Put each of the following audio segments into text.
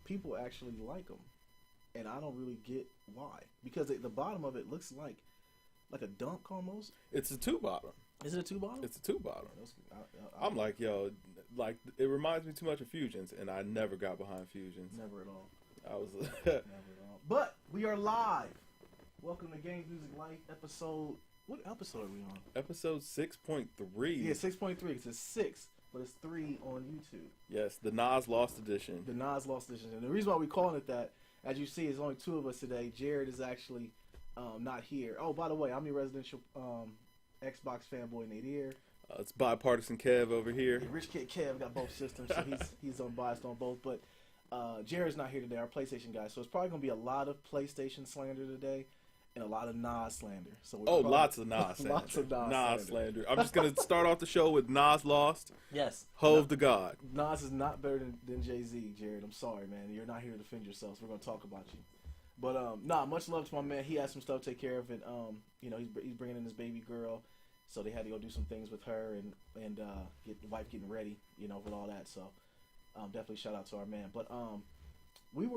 people actually like them, and I don't really get why. Because the bottom of it looks like a dunk almost. It's a 2-bottom. Is it a 2-bottom? It's a 2-bottom. I'm like, yo, like it reminds me too much of Fusions, and I never got behind Fusions. Never at all. I was Never at all. But we are live. Welcome to Games Music Life episode. What episode are we on? Episode 6.3. Yeah, 6.3. It's 6, but it's 3 on YouTube. Yes, the Nas Lost Edition. The Nas Lost Edition. And the reason why we're calling it that, as you see, is only 2 of us today. Jared is actually not here. Oh, by the way, I'm your residential Xbox fanboy Nadir. It's bipartisan Kev over here. Yeah, Rich Kid Kev got both systems, so he's unbiased on both. But Jared's not here today, our PlayStation guy. So it's probably going to be a lot of PlayStation slander today and a lot of Nas slander. So lots of Nas slander. Lots of Nas slander. I'm just going to start off the show with Nas Lost. Yes. Hove the God. Nas is not better than Jay-Z, Jared. I'm sorry, man. You're not here to defend yourself, so we're going to talk about you. But, much love to my man. He has some stuff to take care of. And, he's bringing in his baby girl. So they had to go do some things with her and get the wife getting ready, with all that. So definitely shout out to our man. But we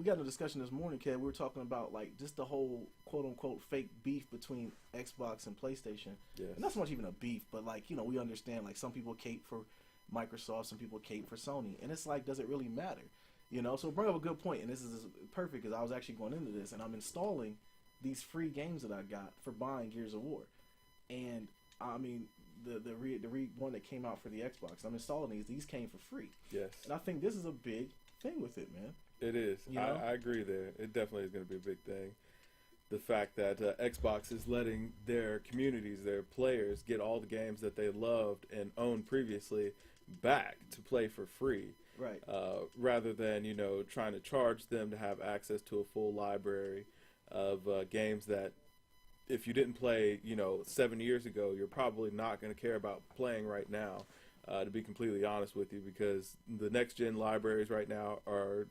got in a discussion this morning, Kev. We were talking about like just the whole quote unquote fake beef between Xbox and PlayStation. Yes. And not so much even a beef, but like we understand like some people cape for Microsoft, some people cape for Sony, and it's like, does it really matter? So bring up a good point, and this is perfect because I was actually going into this and I'm installing these free games that I got for buying Gears of War. And I mean, the one that came out for the Xbox, I'm installing these came for free. Yes. And I think this is a big thing with it, man. It is. I agree there. It definitely is going to be a big thing. The fact that Xbox is letting their communities, their players, get all the games that they loved and owned previously back to play for free. Right. Rather than, trying to charge them to have access to a full library of games that if you didn't play, 7 years ago, you're probably not going to care about playing right now, to be completely honest with you, because the next-gen libraries right now are,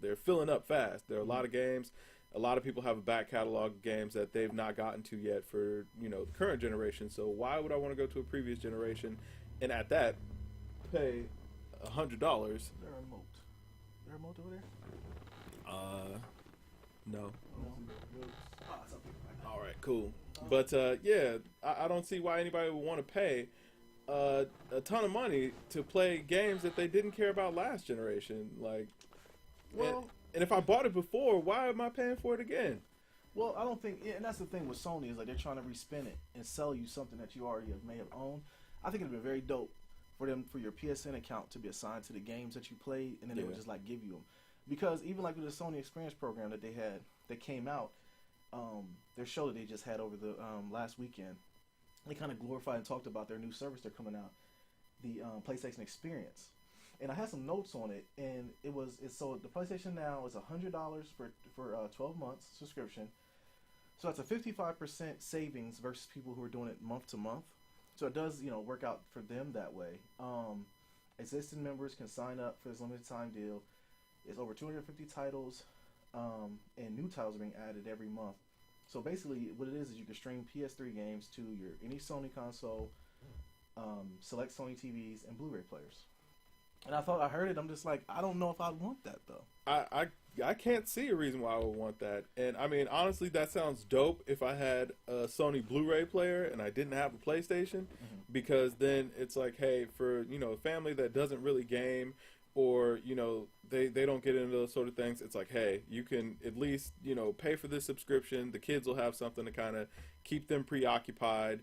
they're filling up fast. There are a lot of games. A lot of people have a back catalog of games that they've not gotten to yet for, the current generation. So why would I want to go to a previous generation and at that pay $100? Is there a remote? Is there a remote over there? No. Oh, it's up here. All right, cool. But I don't see why anybody would want to pay a ton of money to play games that they didn't care about last generation. Like, and if I bought it before, why am I paying for it again? Well, I don't think, and that's the thing with Sony is like they're trying to respin it and sell you something that you already may have owned. I think it'd be very dope for your PSN account to be assigned to the games that you played, and then they would just like give you them. Because even like with the Sony Experience program that they had that came out. Their show that they just had over the last weekend, they kind of glorified and talked about their new service they're coming out, the PlayStation Experience, and I had some notes on it, and so the PlayStation Now is $100 for 12 months subscription, so that's a 55% savings versus people who are doing it month to month. So it does work out for them that way. Existing members can sign up for this limited time deal. It's over 250 titles. And new titles are being added every month. So basically, what it is you can stream PS3 games to any Sony console, select Sony TVs, and Blu-ray players. And I heard it. I'm just like, I don't know if I'd want that though. I can't see a reason why I would want that. And I mean, honestly, that sounds dope if I had a Sony Blu-ray player and I didn't have a PlayStation, because then it's like, hey, for a family that doesn't really game, or they don't get into those sort of things, it's like, hey, you can at least pay for this subscription. The kids will have something to kind of keep them preoccupied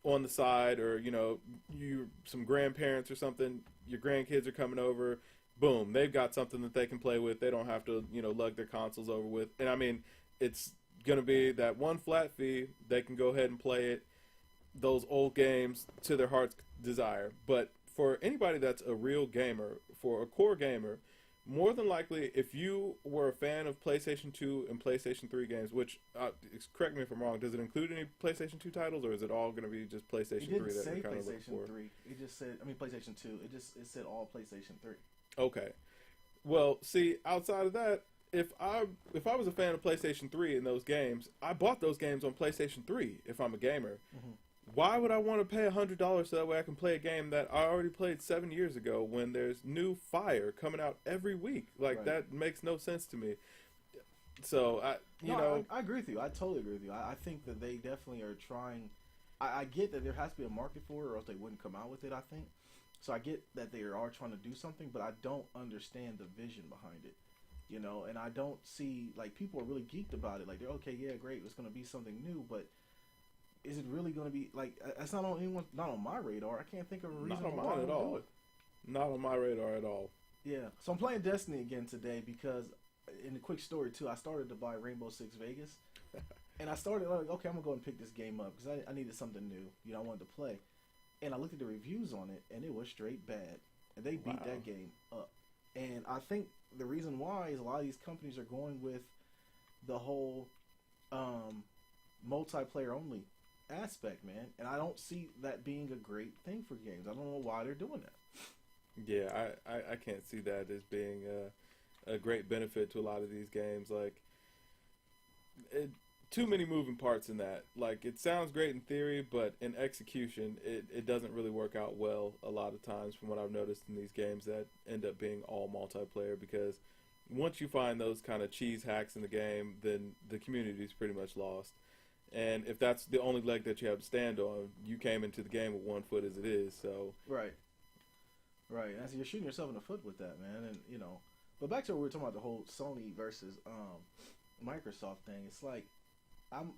on the side, or you some grandparents or something, your grandkids are coming over, boom, they've got something that they can play with. They don't have to lug their consoles over with. And I mean, it's gonna be that one flat fee. They can go ahead and play those old games to their heart's desire. But for anybody that's a real gamer, for a core gamer, more than likely, if you were a fan of PlayStation 2 and PlayStation 3 games, which, correct me if I'm wrong, does it include any PlayStation 2 titles, or is it all going to be just PlayStation 3 that you're kind of looking for? PlayStation 3. It just said, PlayStation 2. It said all PlayStation 3. Okay. Well, see, outside of that, if I was a fan of PlayStation 3 and those games, I bought those games on PlayStation 3 if I'm a gamer. why would I want to pay $100 so that way I can play a game that I already played 7 years ago when there's new fire coming out every week? Like, Right. that makes no sense to me. So, I agree with you. I totally agree with you. I think that they definitely are trying. I get that there has to be a market for it, or else they wouldn't come out with it, I think. So I get that they are trying to do something, but I don't understand the vision behind it. You know, and I don't see, like, people are really geeked about it. Like, they're okay, yeah, great, it's going to be something new, but is it really going to be, like, that's not on anyone, not on my radar. I can't think of a reason not on why mine I at would all. do it. Not on my radar at all. Yeah, so I'm playing Destiny again today because, in a quick story too, I started to buy Rainbow Six Vegas, and I started like, okay, I'm gonna go and pick this game up because I needed something new, you know, I wanted to play, and I looked at the reviews on it, and it was straight bad, and they beat that game up, and I think the reason why is a lot of these companies are going with the whole multiplayer only aspect, man, and I don't see that being a great thing for games. I don't know why they're doing that. Yeah, I can't see that as being a great benefit to a lot of these games. Like, too many moving parts in that. Like, it sounds great in theory, but in execution, it doesn't really work out well a lot of times from what I've noticed in these games that end up being all multiplayer, because once you find those kind of cheese hacks in the game, then the community is pretty much lost. And if that's the only leg that you have to stand on, you came into the game with 1 foot as it is, so... Right. Right, and so you're shooting yourself in the foot with that, man, and, you know... But back to what we were talking about, the whole Sony versus Microsoft thing. It's like,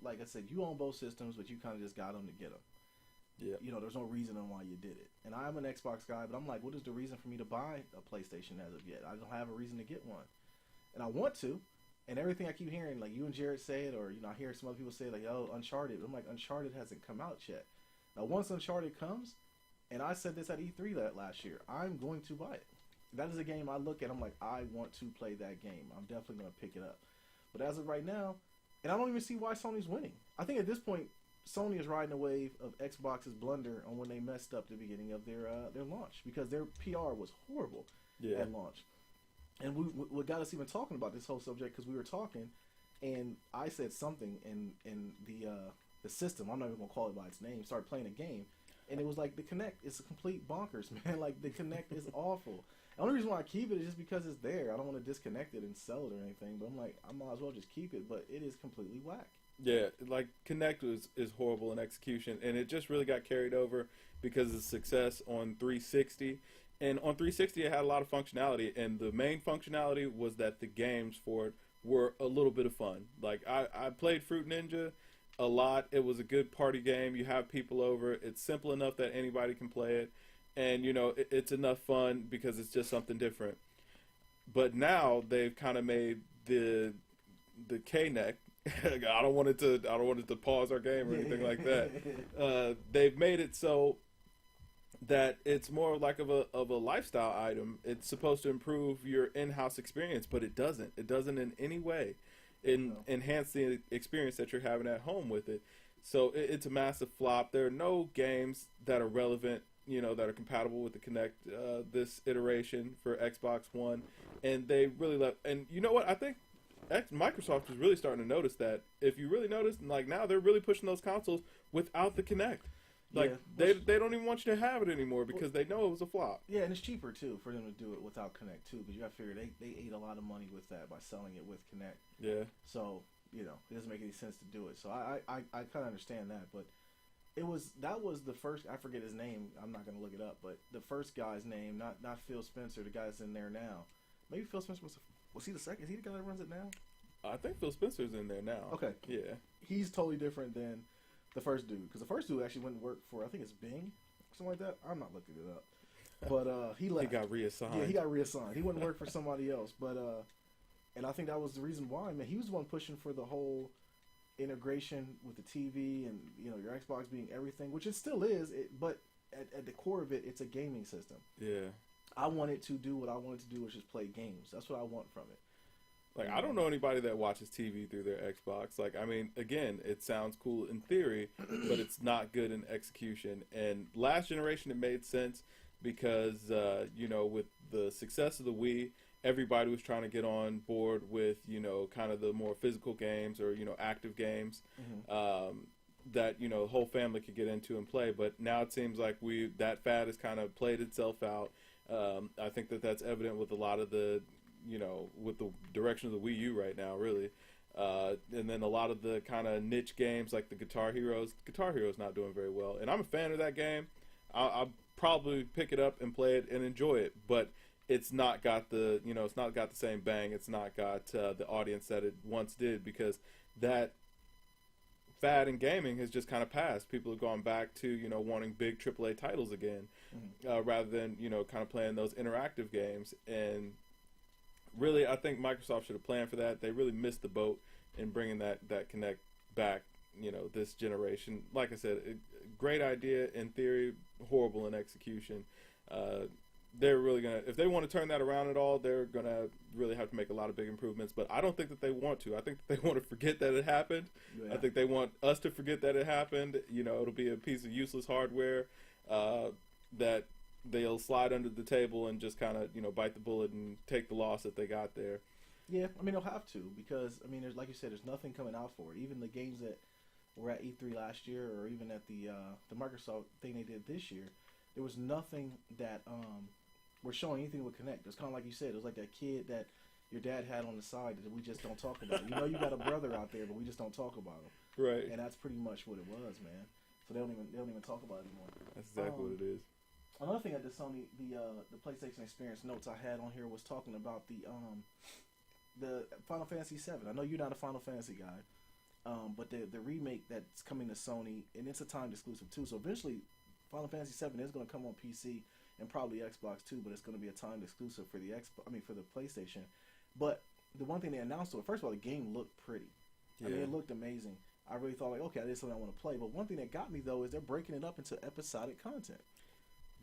like I said, you own both systems, but you kind of just got them to get them. Yeah. You know, there's no reason on why you did it. And I'm an Xbox guy, but I'm like, what is the reason for me to buy a PlayStation as of yet? I don't have a reason to get one. And I want to, and everything I keep hearing, like you and Jared say it, or, you know, I hear some other people say, like, oh, Uncharted. I'm like, Uncharted hasn't come out yet. Now, once Uncharted comes, and I said this at E3 last year, I'm going to buy it. That is a game I look at, I'm like, I want to play that game. I'm definitely going to pick it up. But as of right now, and I don't even see why Sony's winning. I think at this point, Sony is riding a wave of Xbox's blunder on when they messed up the beginning of their launch, because their PR was horrible at launch. And what got us even talking about this whole subject, because we were talking, and I said something in the system, I'm not even going to call it by its name, started playing a game, and it was like the Kinect is a complete bonkers, man. Like, the Kinect is awful. The only reason why I keep it is just because it's there. I don't want to disconnect it and sell it or anything, but I'm like, I might as well just keep it, but it is completely whack. Yeah, like, Kinect is horrible in execution, and it just really got carried over because of success on 360. And on 360, it had a lot of functionality, and the main functionality was that the games for it were a little bit of fun. Like, I played Fruit Ninja a lot. It was a good party game. You have people over. It's simple enough that anybody can play it. And, you know, it's enough fun because it's just something different. But now they've kind of made the K-neck. I don't want it to pause our game or anything like that. They've made it so that it's more like of a lifestyle item. It's supposed to improve your in-house experience, but it doesn't. It doesn't in any way enhance the experience that you're having at home with it. So it's a massive flop. There are no games that are relevant, you know, that are compatible with the Kinect this iteration for Xbox One, and they really left. And you know what? I think Microsoft is really starting to notice that. If you really notice, like, now they're really pushing those consoles without the Kinect. Like, they don't even want you to have it anymore because they know it was a flop. Yeah, and it's cheaper too for them to do it without Kinect too, because you got to figure they ate a lot of money with that by selling it with Kinect. Yeah. So, you know, it doesn't make any sense to do it. So I kind of understand that, but that was the first, I forget his name, I'm not going to look it up, but the first guy's name, not Phil Spencer, the guy that's in there now. Maybe Phil Spencer was he the second? Is he the guy that runs it now? I think Phil Spencer's in there now. Okay. Yeah. He's totally different than the first dude, because the first dude actually went and worked for, I think it's Bing, something like that. I'm not looking it up. But he left. He got reassigned. Yeah, he got reassigned. He went and worked for somebody else. But and I think that was the reason why, man. He was the one pushing for the whole integration with the TV and, you know, your Xbox being everything, which it still is. But at the core of it, it's a gaming system. Yeah. I want it to do what I want it to do, which is play games. That's what I want from it. Like, I don't know anybody that watches TV through their Xbox. Like, I mean, again, it sounds cool in theory, but it's not good in execution. And last generation, it made sense because, you know, with the success of the Wii, everybody was trying to get on board with, you know, kind of the more physical games or, you know, active games. that the whole family could get into and play. But now it seems like that fad has kind of played itself out. I think that's evident with a lot of the with the direction of the Wii U right now, really. And then a lot of the kind of niche games like the Guitar Hero's not doing very well. And I'm a fan of that game. I'll probably pick it up and play it and enjoy it, but it's not got the it's not got the same bang. It's not got the audience that it once did, because that fad in gaming has just kind of passed. People have gone back to wanting big AAA titles again, rather than kind of playing those interactive games. And really, I think Microsoft should have planned for that. They really missed the boat in bringing that Kinect back. This generation. Like I said, great idea in theory, horrible in execution. They're really gonna, if they want to turn that around at all, they're gonna really have to make a lot of big improvements. But I don't think that they want to. I think that they want to forget that it happened. Yeah. I think they want us to forget that it happened. It'll be a piece of useless hardware that they'll slide under the table and just kind of bite the bullet and take the loss that they got there. Yeah, I mean they'll have to, because there's, like you said, there's nothing coming out for it. Even the games that were at E3 last year, or even at the Microsoft thing they did this year, there was nothing that were showing anything with Kinect. It's kind of like you said, it was like that kid that your dad had on the side that we just don't talk about. You got a brother out there, but we just don't talk about him. Right. And that's pretty much what it was, man. So they don't even talk about it anymore. That's exactly what it is. Another thing that the Sony, the PlayStation Experience notes I had on here was talking about the Final Fantasy VII. I know you're not a Final Fantasy guy. But the remake that's coming to Sony, and it's a timed exclusive too. So eventually, Final Fantasy VII is going to come on PC and probably Xbox too. But it's going to be a timed exclusive for for the PlayStation. But the one thing they announced, first of all, the game looked pretty. Yeah. It looked amazing. I really thought okay, this is something I want to play. But one thing that got me though is they're breaking it up into episodic content.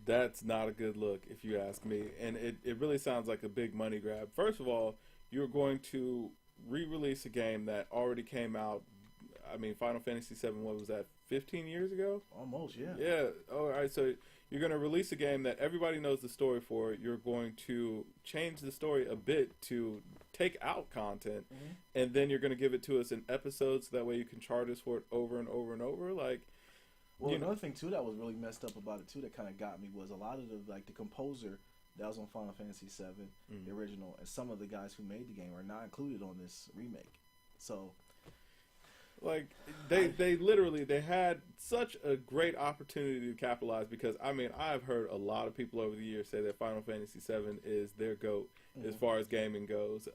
That's not a good look, if you ask me. And it really sounds like a big money grab. First of all, you're going to re-release a game that already came out. Final Fantasy VII, what was that, 15 years ago? Almost, yeah. Yeah. All right, so you're going to release a game that everybody knows the story for. You're going to change the story a bit to take out content, and then you're going to give it to us in episodes, so that way you can charge us for it over and over and over. Another thing, too, that was really messed up about it, too, that kind of got me was a lot of the composer that was on Final Fantasy VII, the original, and some of the guys who made the game are not included on this remake. So... they literally, they had such a great opportunity to capitalize, because I've heard a lot of people over the years say that Final Fantasy VII is their GOAT as far as gaming goes.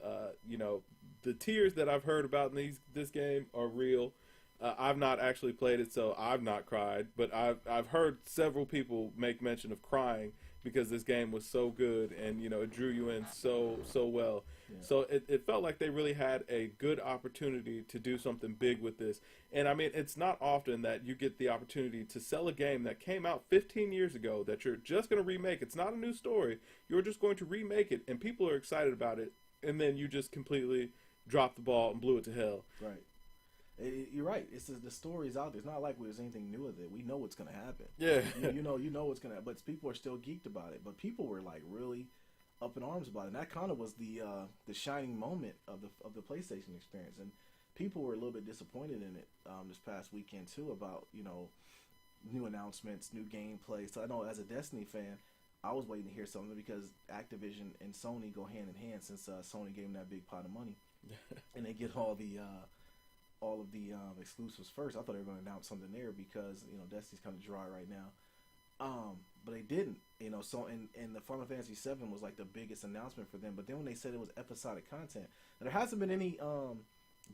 The tears that I've heard about in this game are real. I've not actually played it, so I've not cried, but I've heard several people make mention of crying because this game was so good and it drew you in so well. Yeah. So it felt like they really had a good opportunity to do something big with this. And it's not often that you get the opportunity to sell a game that came out 15 years ago that you're just going to remake. It's not a new story. You're just going to remake it, and people are excited about it, and then you just completely dropped the ball and blew it to hell. Right. You're right. It's the story is out there. It's not like there's anything new with it. We know what's going to happen. Yeah. You know what's going to happen. But people are still geeked about it. But people were really up in arms about it. And that kind of was the shining moment of the PlayStation experience. And people were a little bit disappointed in it this past weekend too, about new announcements, new gameplay. So I know as a Destiny fan, I was waiting to hear something, because Activision and Sony go hand in hand, since Sony gave them that big pot of money, and they get all of the exclusives first. I thought they were going to announce something there, because Destiny's kind of dry right now, but they didn't. So and the Final Fantasy VII was like the biggest announcement for them. But then when they said it was episodic content, there hasn't been any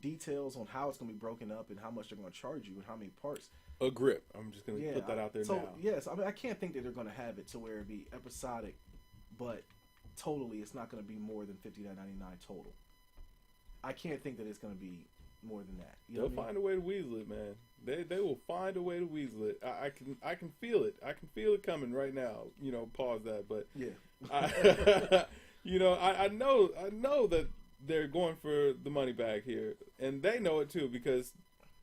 details on how it's going to be broken up and how much they're going to charge you and how many parts. A grip. I'm just going to put that out there now. So yes, I can't think that they're going to have it to where it be episodic, but totally it's not going to be more than $59.99 total. I can't think that it's going to be more than that. They'll find a way to weasel it, man. They will find a way to weasel it. I can feel it. I can feel it coming right now. Pause that, but yeah. I know that they're going for the money bag here, and they know it too, because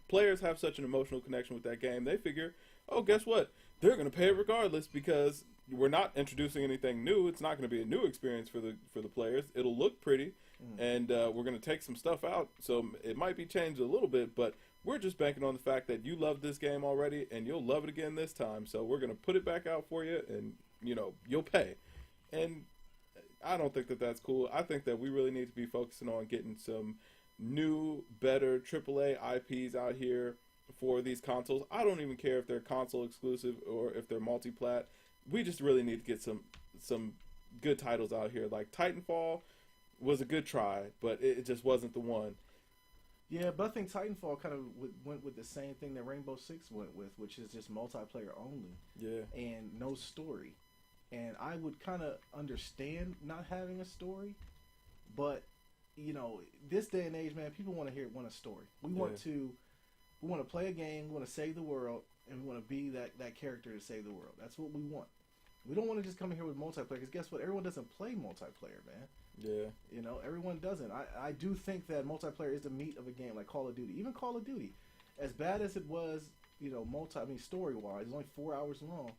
players have such an emotional connection with that game. They figure, oh, guess what? They're going to pay it regardless, because we're not introducing anything new. It's not going to be a new experience for the players. It'll look pretty, and we're going to take some stuff out, so it might be changed a little bit, but we're just banking on the fact that you love this game already and you'll love it again this time. So we're going to put it back out for you and, you'll pay. And I don't think that that's cool. I think that we really need to be focusing on getting some new, better AAA IPs out here for these consoles. I don't even care if they're console exclusive or if they're multi-plat. We just really need to get some good titles out here. Like Titanfall was a good try, but it just wasn't the one. Yeah, but I think Titanfall kind of went with the same thing that Rainbow Six went with, which is just multiplayer only. Yeah. And no story. And I would kind of understand not having a story, but this day and age, man, people want a story. We want to play a game, we want to save the world, and we want to be that character to save the world. That's what we want. We don't want to just come in here with multiplayer, because guess what? Everyone doesn't play multiplayer, man. Yeah. Everyone doesn't. I do think that multiplayer is the meat of a game, like Call of Duty. Even Call of Duty, as bad as it was, story-wise, it's only 4 hours long,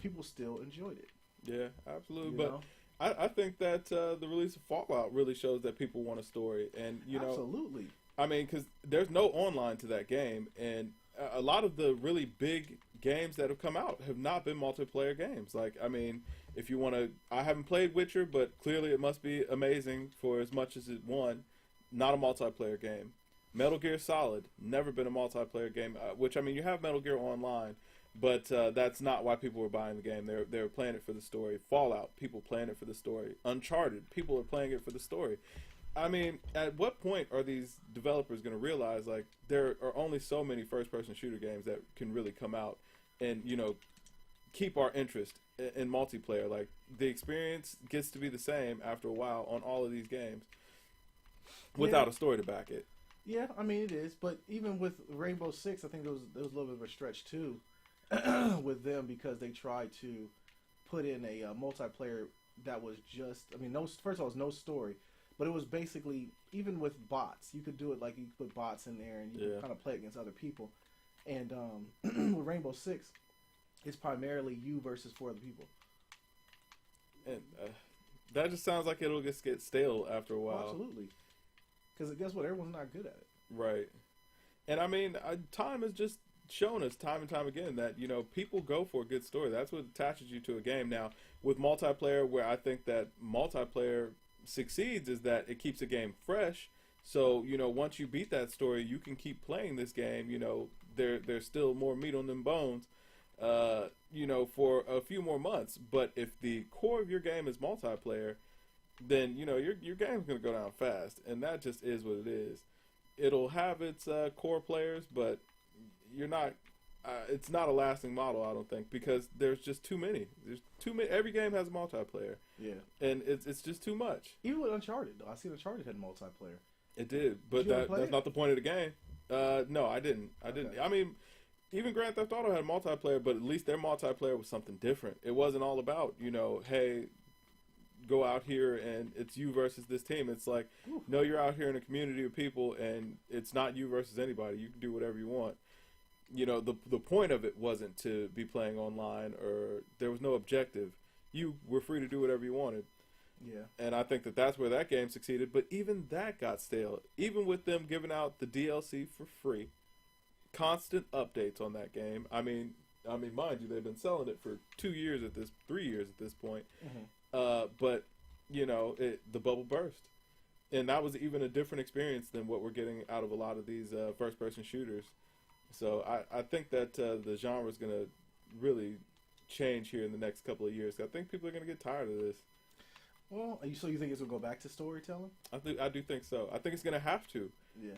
people still enjoyed it. Yeah, absolutely. I think that the release of Fallout really shows that people want a story. And, absolutely. I mean, because there's no online to that game. And a lot of the really big games that have come out have not been multiplayer games. Like, I mean, if you want to... I haven't played Witcher, but clearly it must be amazing for as much as it won. Not a multiplayer game. Metal Gear Solid, never been a multiplayer game. Which, I mean, you have Metal Gear Online... But that's not why people were buying the game. They were playing it for the story. Fallout, people playing it for the story. Uncharted, people are playing it for the story. I mean, at what point are these developers going to realize, like, there are only so many first-person shooter games that can really come out and, keep our interest in multiplayer? Like, the experience gets to be the same after a while on all of these games without a story to back it. Yeah, I mean, it is. But even with Rainbow Six, I think there was a little bit of a stretch, too. With them, because they tried to put in a multiplayer that was just, first of all, it was no story, but it was basically, even with bots, you could do it like you could put bots in there and you could kind of play against other people. And with Rainbow Six, it's primarily you versus 4 other people. And that just sounds like it'll just get stale after a while. Oh, absolutely. Because guess what? Everyone's not good at it. Right. And I mean, time has just shown us time and time again that people go for a good story. That's what attaches you to a game. Now with multiplayer, where I think that multiplayer succeeds is that it keeps a game fresh. So once you beat that story, you can keep playing this game. There's still more meat on them bones, for a few more months. But if the core of your game is multiplayer, then your game's gonna go down fast, and that just is what it is. It'll have its core players, but you're not. It's not a lasting model, I don't think, because there's just too many. There's too many. Every game has a multiplayer. Yeah, and it's just too much. Even with Uncharted, though, I seen Uncharted had multiplayer. It did, but that's not the point of the game. No, I didn't. Okay. I mean, even Grand Theft Auto had multiplayer, but at least their multiplayer was something different. It wasn't all about hey, go out here and it's you versus this team. It's like, no, you're out here in a community of people, and it's not you versus anybody. You can do whatever you want. The point of it wasn't to be playing online, or there was no objective. You were free to do whatever you wanted. Yeah. And I think that that's where that game succeeded, but even that got stale. Even with them giving out the DLC for free, constant updates on that game. I mean, mind you, they've been selling it for 3 years at this point. Mm-hmm. But the bubble burst, and that was even a different experience than what we're getting out of a lot of these first-person shooters. So I think that the genre is going to really change here in the next couple of years. I think people are going to get tired of this. Well, so you think it's going to go back to storytelling? I do think so. I think it's going to have to. Yeah,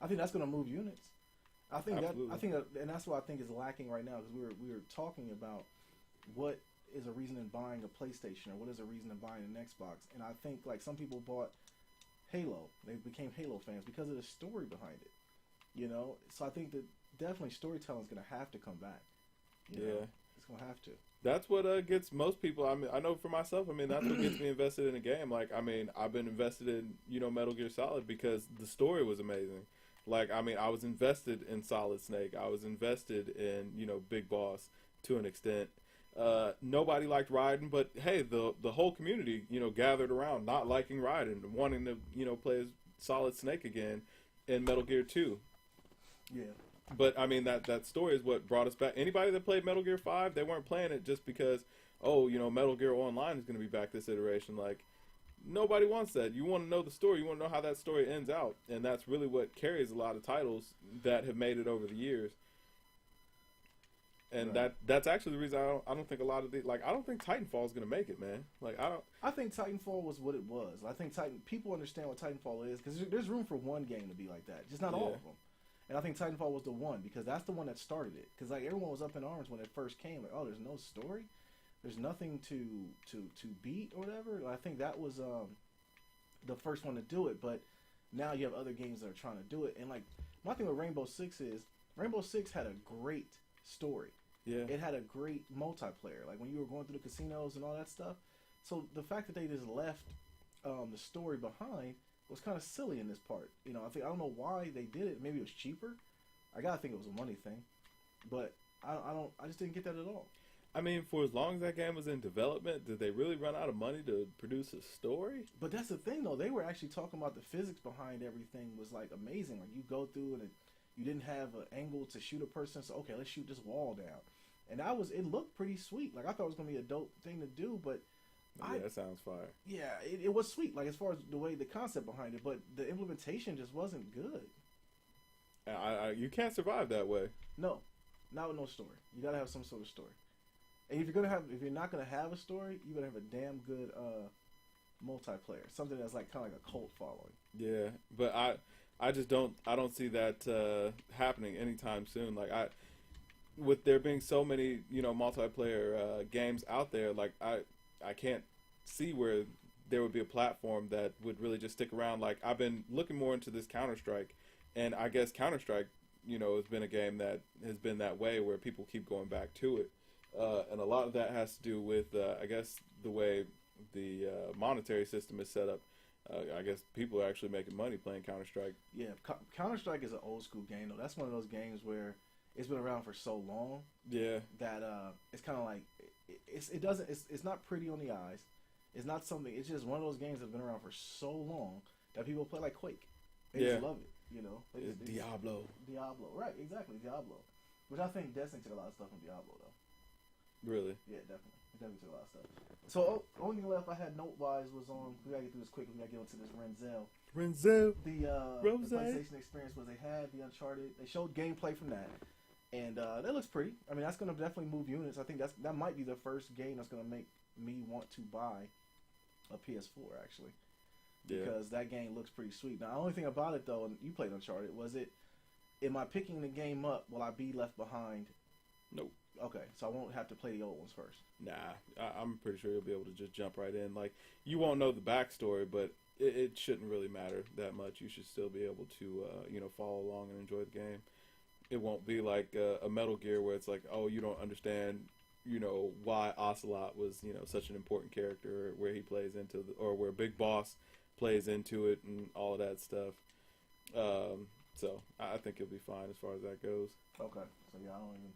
I think that's going to move units. Absolutely. And that's what I think is lacking right now, because we were talking about what is a reason in buying a PlayStation, or what is a reason in buying an Xbox. And I think like some people bought Halo, they became Halo fans because of the story behind it. So I think that definitely storytelling is going to have to come back. It's going to have to. That's what gets most people. I mean, I know for myself. I mean, that's what gets me invested in a game. Like, I mean, I've been invested in Metal Gear Solid because the story was amazing. Like, I mean, I was invested in Solid Snake. I was invested in Big Boss to an extent. Nobody liked Raiden, but hey, the whole community gathered around not liking Raiden, wanting to play as Solid Snake again in Metal Gear 2. Yeah. But I mean that story is what brought us back. Anybody that played Metal Gear 5, they weren't playing it just because, oh, Metal Gear Online is going to be back this iteration. Like, nobody wants that. You want to know the story. You want to know how that story ends out, and that's really what carries a lot of titles that have made it over the years. And right. that's actually the reason I don't think a lot of I don't think Titanfall is going to make it, man. Like, I think Titanfall was what it was. I think people understand what Titanfall is because there's room for one game to be like that, just not all of them. And I think Titanfall was the one because that's the one that started it. Because like everyone was up in arms when it first came. Like, oh, there's no story, there's nothing to beat or whatever. I think that was the first one to do it. But now you have other games that are trying to do it. And like my thing with Rainbow Six had a great story. Yeah, it had a great multiplayer. Like when you were going through the casinos and all that stuff. So the fact that they just left the story behind was kind of silly in this part. I don't know why they did it. Maybe it was cheaper. I gotta think it was a money thing, but I just didn't get that at all. I mean, for as long as that game was in development, did they really run out of money to produce a story? But that's the thing, though. They were actually talking about the physics behind everything was like amazing. Like you go through and you didn't have an angle to shoot a person, so okay, let's shoot this wall down, and it looked pretty sweet. Like I thought it was gonna be a dope thing to do, but. Yeah, that sounds fire. Yeah, it was sweet, like as far as the concept behind it, but the implementation just wasn't good. You can't survive that way. No, not with no story. You gotta have some sort of story. And if you're not gonna have a story, you better have a damn good multiplayer, something that's like kind of like a cult following. Yeah, but I just don't see that happening anytime soon. Like with there being so many multiplayer games out there, like I can't see where there would be a platform that would really just stick around. Like I've been looking more into this Counter-Strike, and I guess Counter-Strike, has been a game that has been that way where people keep going back to it, and a lot of that has to do with I guess the way the monetary system is set up. I guess people are actually making money playing Counter-Strike. Yeah, Counter-Strike is an old school game though. That's one of those games where it's been around for so long. Yeah. That it's kind of like it's not pretty on the eyes. It's not something. It's just one of those games that's been around for so long that people play like Quake. They just love it. Diablo. Diablo, right? Exactly, Diablo. Which I think Destiny took a lot of stuff from Diablo though. Really? Yeah, definitely. It definitely took a lot of stuff. So only thing left I had note wise was on. We gotta get through this quick. We gotta get into this Renzel. The PlayStation experience was they had the Uncharted. They showed gameplay from that. And that looks pretty. I mean, that's going to definitely move units. I think that might be the first game that's going to make me want to buy a PS4, actually. Because that game looks pretty sweet. Now, the only thing about it, though, and you played Uncharted, am I picking the game up? Will I be left behind? Nope. Okay, so I won't have to play the old ones first. Nah, I'm pretty sure you'll be able to just jump right in. Like, you won't know the backstory, but it shouldn't really matter that much. You should still be able to, follow along and enjoy the game. It won't be like a Metal Gear where it's like, oh, you don't understand, why Ocelot was, such an important character, where he plays into or where Big Boss plays into it and all of that stuff. So I think you'll be fine as far as that goes. Okay, so yeah, I don't even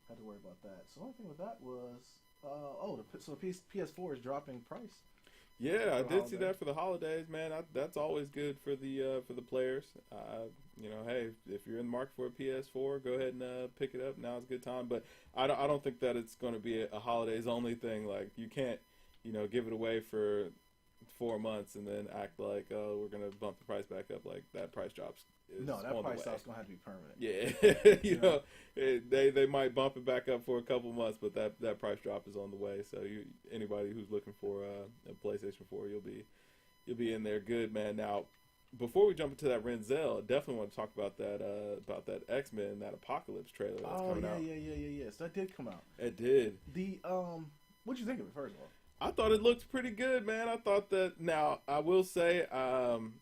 have to worry about that. So the only thing with that was, the PS4 is dropping price. Yeah, I did see that for the holidays, man. That's always good for the players. Hey, if you're in the market for a PS4, go ahead and pick it up. Now's a good time. But I don't think that it's going to be a holidays only thing. Like you can't, give it away for 4 months and then act like, oh, we're going to bump the price back up. Like that price drops. No, that price drop's going to have to be permanent. Yeah, they might bump it back up for a couple months, but that price drop is on the way. So anybody who's looking for a PlayStation 4, you'll be in there good, man. Now, before we jump into that Renzel, I definitely want to talk about that X-Men, that Apocalypse trailer that's coming out. Yeah. So that did come out. It did. What'd you think of it, first of all? I thought it looked pretty good, man. I thought that. Now, I will say, I'm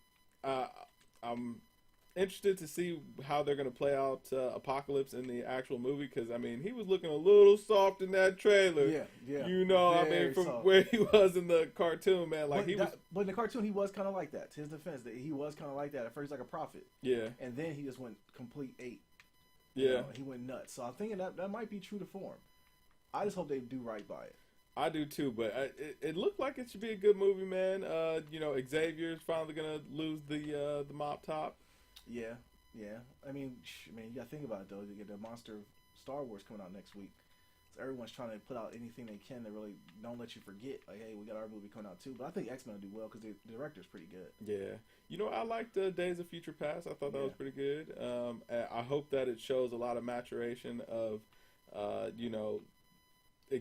interested to see how they're going to play out Apocalypse in the actual movie, because I mean he was looking a little soft in that trailer. Yeah. I mean from soft. Where he was in the cartoon, man, like but in the cartoon he was kind of like that. To his defense, that he was kind of like that at first, like a prophet. Yeah. And then he just went complete ape. Yeah. He went nuts. So I'm thinking that might be true to form. I just hope they do right by it. I do too, but it looked like it should be a good movie, man. Xavier's finally gonna lose the mop top. Yeah. Yeah, I mean, you gotta think about it though. You get the monster Star Wars coming out next week, so everyone's trying to put out anything they can to really don't let you forget. Like, hey, we got our movie coming out too. But I think X-Men will do well because the director's pretty good. Yeah, I liked Days of Future Past. I thought that was pretty good. I hope that it shows a lot of maturation of,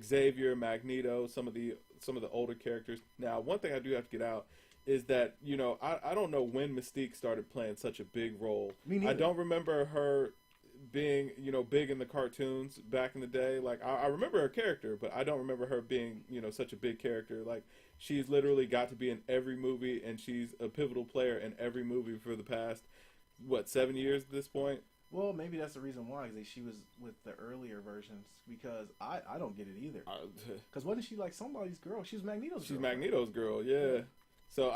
Xavier, Magneto, some of the older characters. Now, one thing I do have to get out is that I don't know when Mystique started playing such a big role. Me neither. I don't remember her being big in the cartoons back in the day. Like I remember her character, but I don't remember her being such a big character. Like she's literally got to be in every movie, and she's a pivotal player in every movie for the past 7 years at this point. Well, maybe that's the reason why, because she was with the earlier versions. Because I don't get it either. Because wasn't she like somebody's girl? She was Magneto's girl. She's Magneto's girl, yeah. So,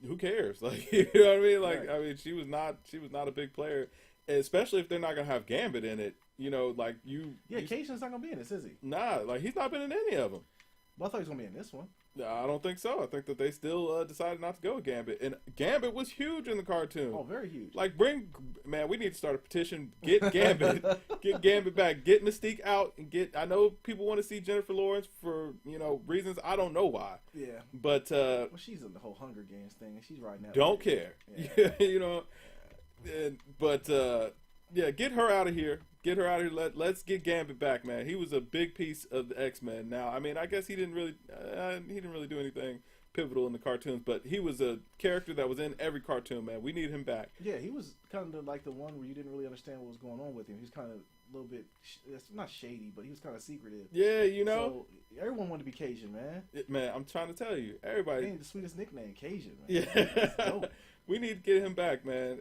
who cares? Like, you know what I mean? Like, right. I mean, she was not a big player, especially if they're not gonna have Gambit in it. Yeah, Cation's not gonna be in this, is he? Nah, like he's not been in any of them. But I thought he was gonna be in this one. I don't think so. I think that they still decided not to go with Gambit. And Gambit was huge in the cartoon. Oh, very huge. Like, we need to start a petition. Get Gambit. Get Gambit back. Get Mystique out. And I know people want to see Jennifer Lawrence for, reasons. I don't know why. Yeah. But, well, she's in the whole Hunger Games thing, and she's riding that. Don't care. Yeah. Yeah, get her out of here. Get her out of here. Let's get Gambit back, man. He was a big piece of the X-Men. Now, I mean, I guess he didn't really do anything pivotal in the cartoons, but he was a character that was in every cartoon, man. We need him back. Yeah, he was kind of like the one where you didn't really understand what was going on with him. He was kind of a little bit, not shady, but he was kind of secretive. Yeah, So everyone wanted to be Cajun, man. Man, I'm trying to tell you, everybody. He had the sweetest nickname, Cajun, man. Yeah. That's dope. We need to get him back, man.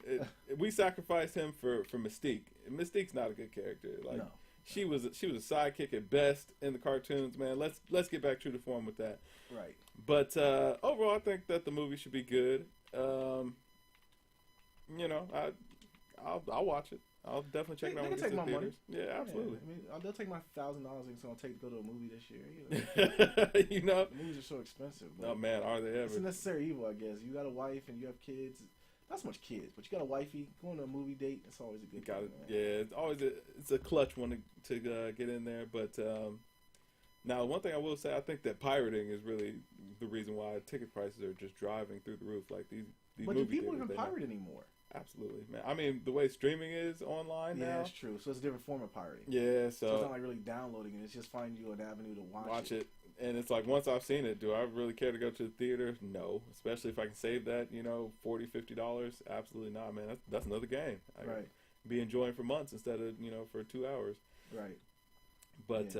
We sacrificed him for Mystique. Mystique's not a good character. Like no. She was a sidekick at best in the cartoons, man. Let's get back true to form with that. Right. But overall, I think that the movie should be good. I'll watch it. I'll definitely check it out when it gets to theaters. Yeah, absolutely. Yeah, I mean, they'll take my $1,000 it's gonna take to go to a movie this year. The movies are so expensive. Oh man, are they ever? It's a necessary evil, I guess. You got a wife and you have kids. Not so much kids, but you got a wifey. Going to a movie date, it's always a good thing. Yeah, it's always a clutch one to get in there. But now, one thing I will say, I think that pirating is really the reason why ticket prices are just driving through the roof. Like these but movie do people theaters, even pirate anymore? Absolutely, man. I mean, the way streaming is online now. Yeah, that's true. So it's a different form of pirating. Yeah, so it's not like really downloading it. It's just finding you an avenue to watch it. And it's like, once I've seen it, do I really care to go to the theater? No. Especially if I can save that, $40, $50. Absolutely not, man. That's another game. I can be enjoying for months instead of, for 2 hours. Right. But,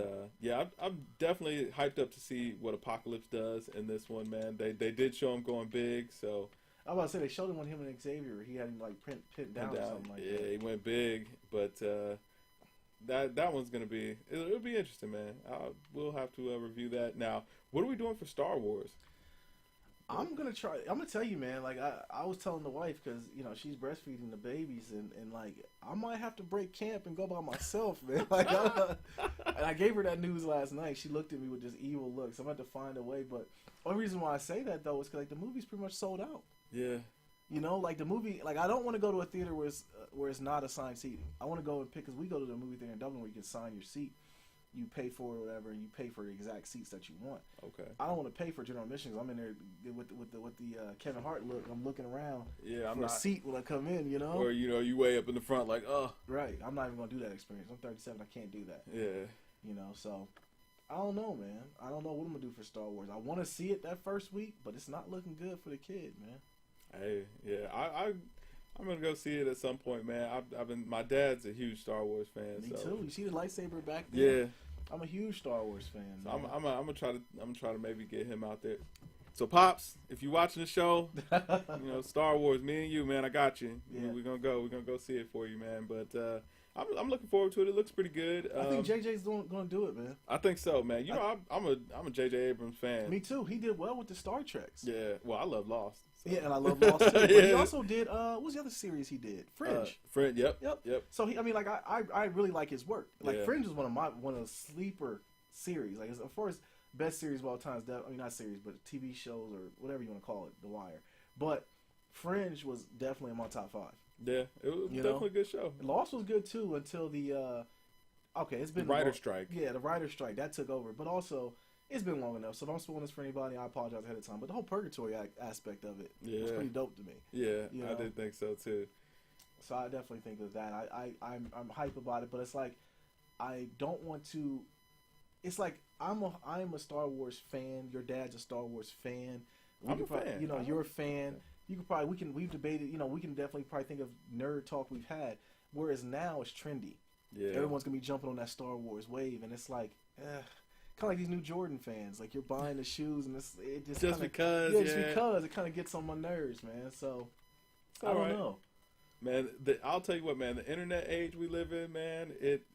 I'm definitely hyped up to see what Apocalypse does in this one, man. They did show him going big, so... I was about to say, they showed him when him and Xavier, he had him, like, pinned down or something like that. Yeah, he went big, but... That one's gonna be it'll be interesting, man. We'll have to review that. Now, what are we doing for Star Wars? I'm gonna tell you, man. Like I was telling the wife, because she's breastfeeding the babies, and like I might have to break camp and go by myself, man. Like and I gave her that news last night. She looked at me with this evil look. So I'm gonna have to find a way. But the only reason why I say that though is because like the movie's pretty much sold out. Yeah. Like the movie, like I don't want to go to a theater where it's not assigned seating. I want to go and pick, because we go to the movie theater in Dublin where you can sign your seat. You pay for it or whatever, and you pay for the exact seats that you want. Okay. I don't want to pay for general admission, because I'm in there with the Kevin Hart look. I'm looking around for a seat when I come in, Or you way up in the front like, oh. Right. I'm not even gonna do that experience. I'm 37. I can't do that. Yeah. So I don't know, man. I don't know what I'm gonna do for Star Wars. I want to see it that first week, but it's not looking good for the kid, man. Hey, yeah, I'm gonna go see it at some point, man. My dad's a huge Star Wars fan. Me too. You see the lightsaber back there? Yeah, I'm a huge Star Wars fan. So I'm gonna try to maybe get him out there. So Pops, if you watching the show, Star Wars, me and you, man, I got you. Yeah. We're gonna go see it for you, man. But I'm looking forward to it. It looks pretty good. I think JJ's going to do it, man. I think so, man. I'm a JJ Abrams fan. Me too. He did well with the Star Treks. Yeah. Well, I love Lost. So. Yeah, and I love Lost too. But he also did what was the other series he did? Fringe. Fringe. Yep. So I really like his work. Like Fringe is one of the sleeper series. Like, of course, best series of all time. Not series, but TV shows or whatever you want to call it, The Wire. But Fringe was definitely in my top 5. Yeah, it was definitely a good show. Lost was good too until the it's been the writer strike. Yeah, the writer strike that took over, but also it's been long enough, so don't spoil this for anybody. I apologize ahead of time, but the whole purgatory aspect of it was pretty dope to me. Yeah, I did think so too. So I definitely think of that. I'm hype about it, but it's like I don't want to. It's like I'm a Star Wars fan. Your dad's a Star Wars fan. I'm a fan. You're a fan. You could probably we've debated. We can definitely probably think of nerd talk we've had. Whereas now it's trendy. Yeah, everyone's gonna be jumping on that Star Wars wave, and it's like, kind of like these new Jordan fans. Like you're buying the shoes, and it just because it kind of gets on my nerves, man. So I don't know. Man, I'll tell you what, man. The internet age we live in, man, it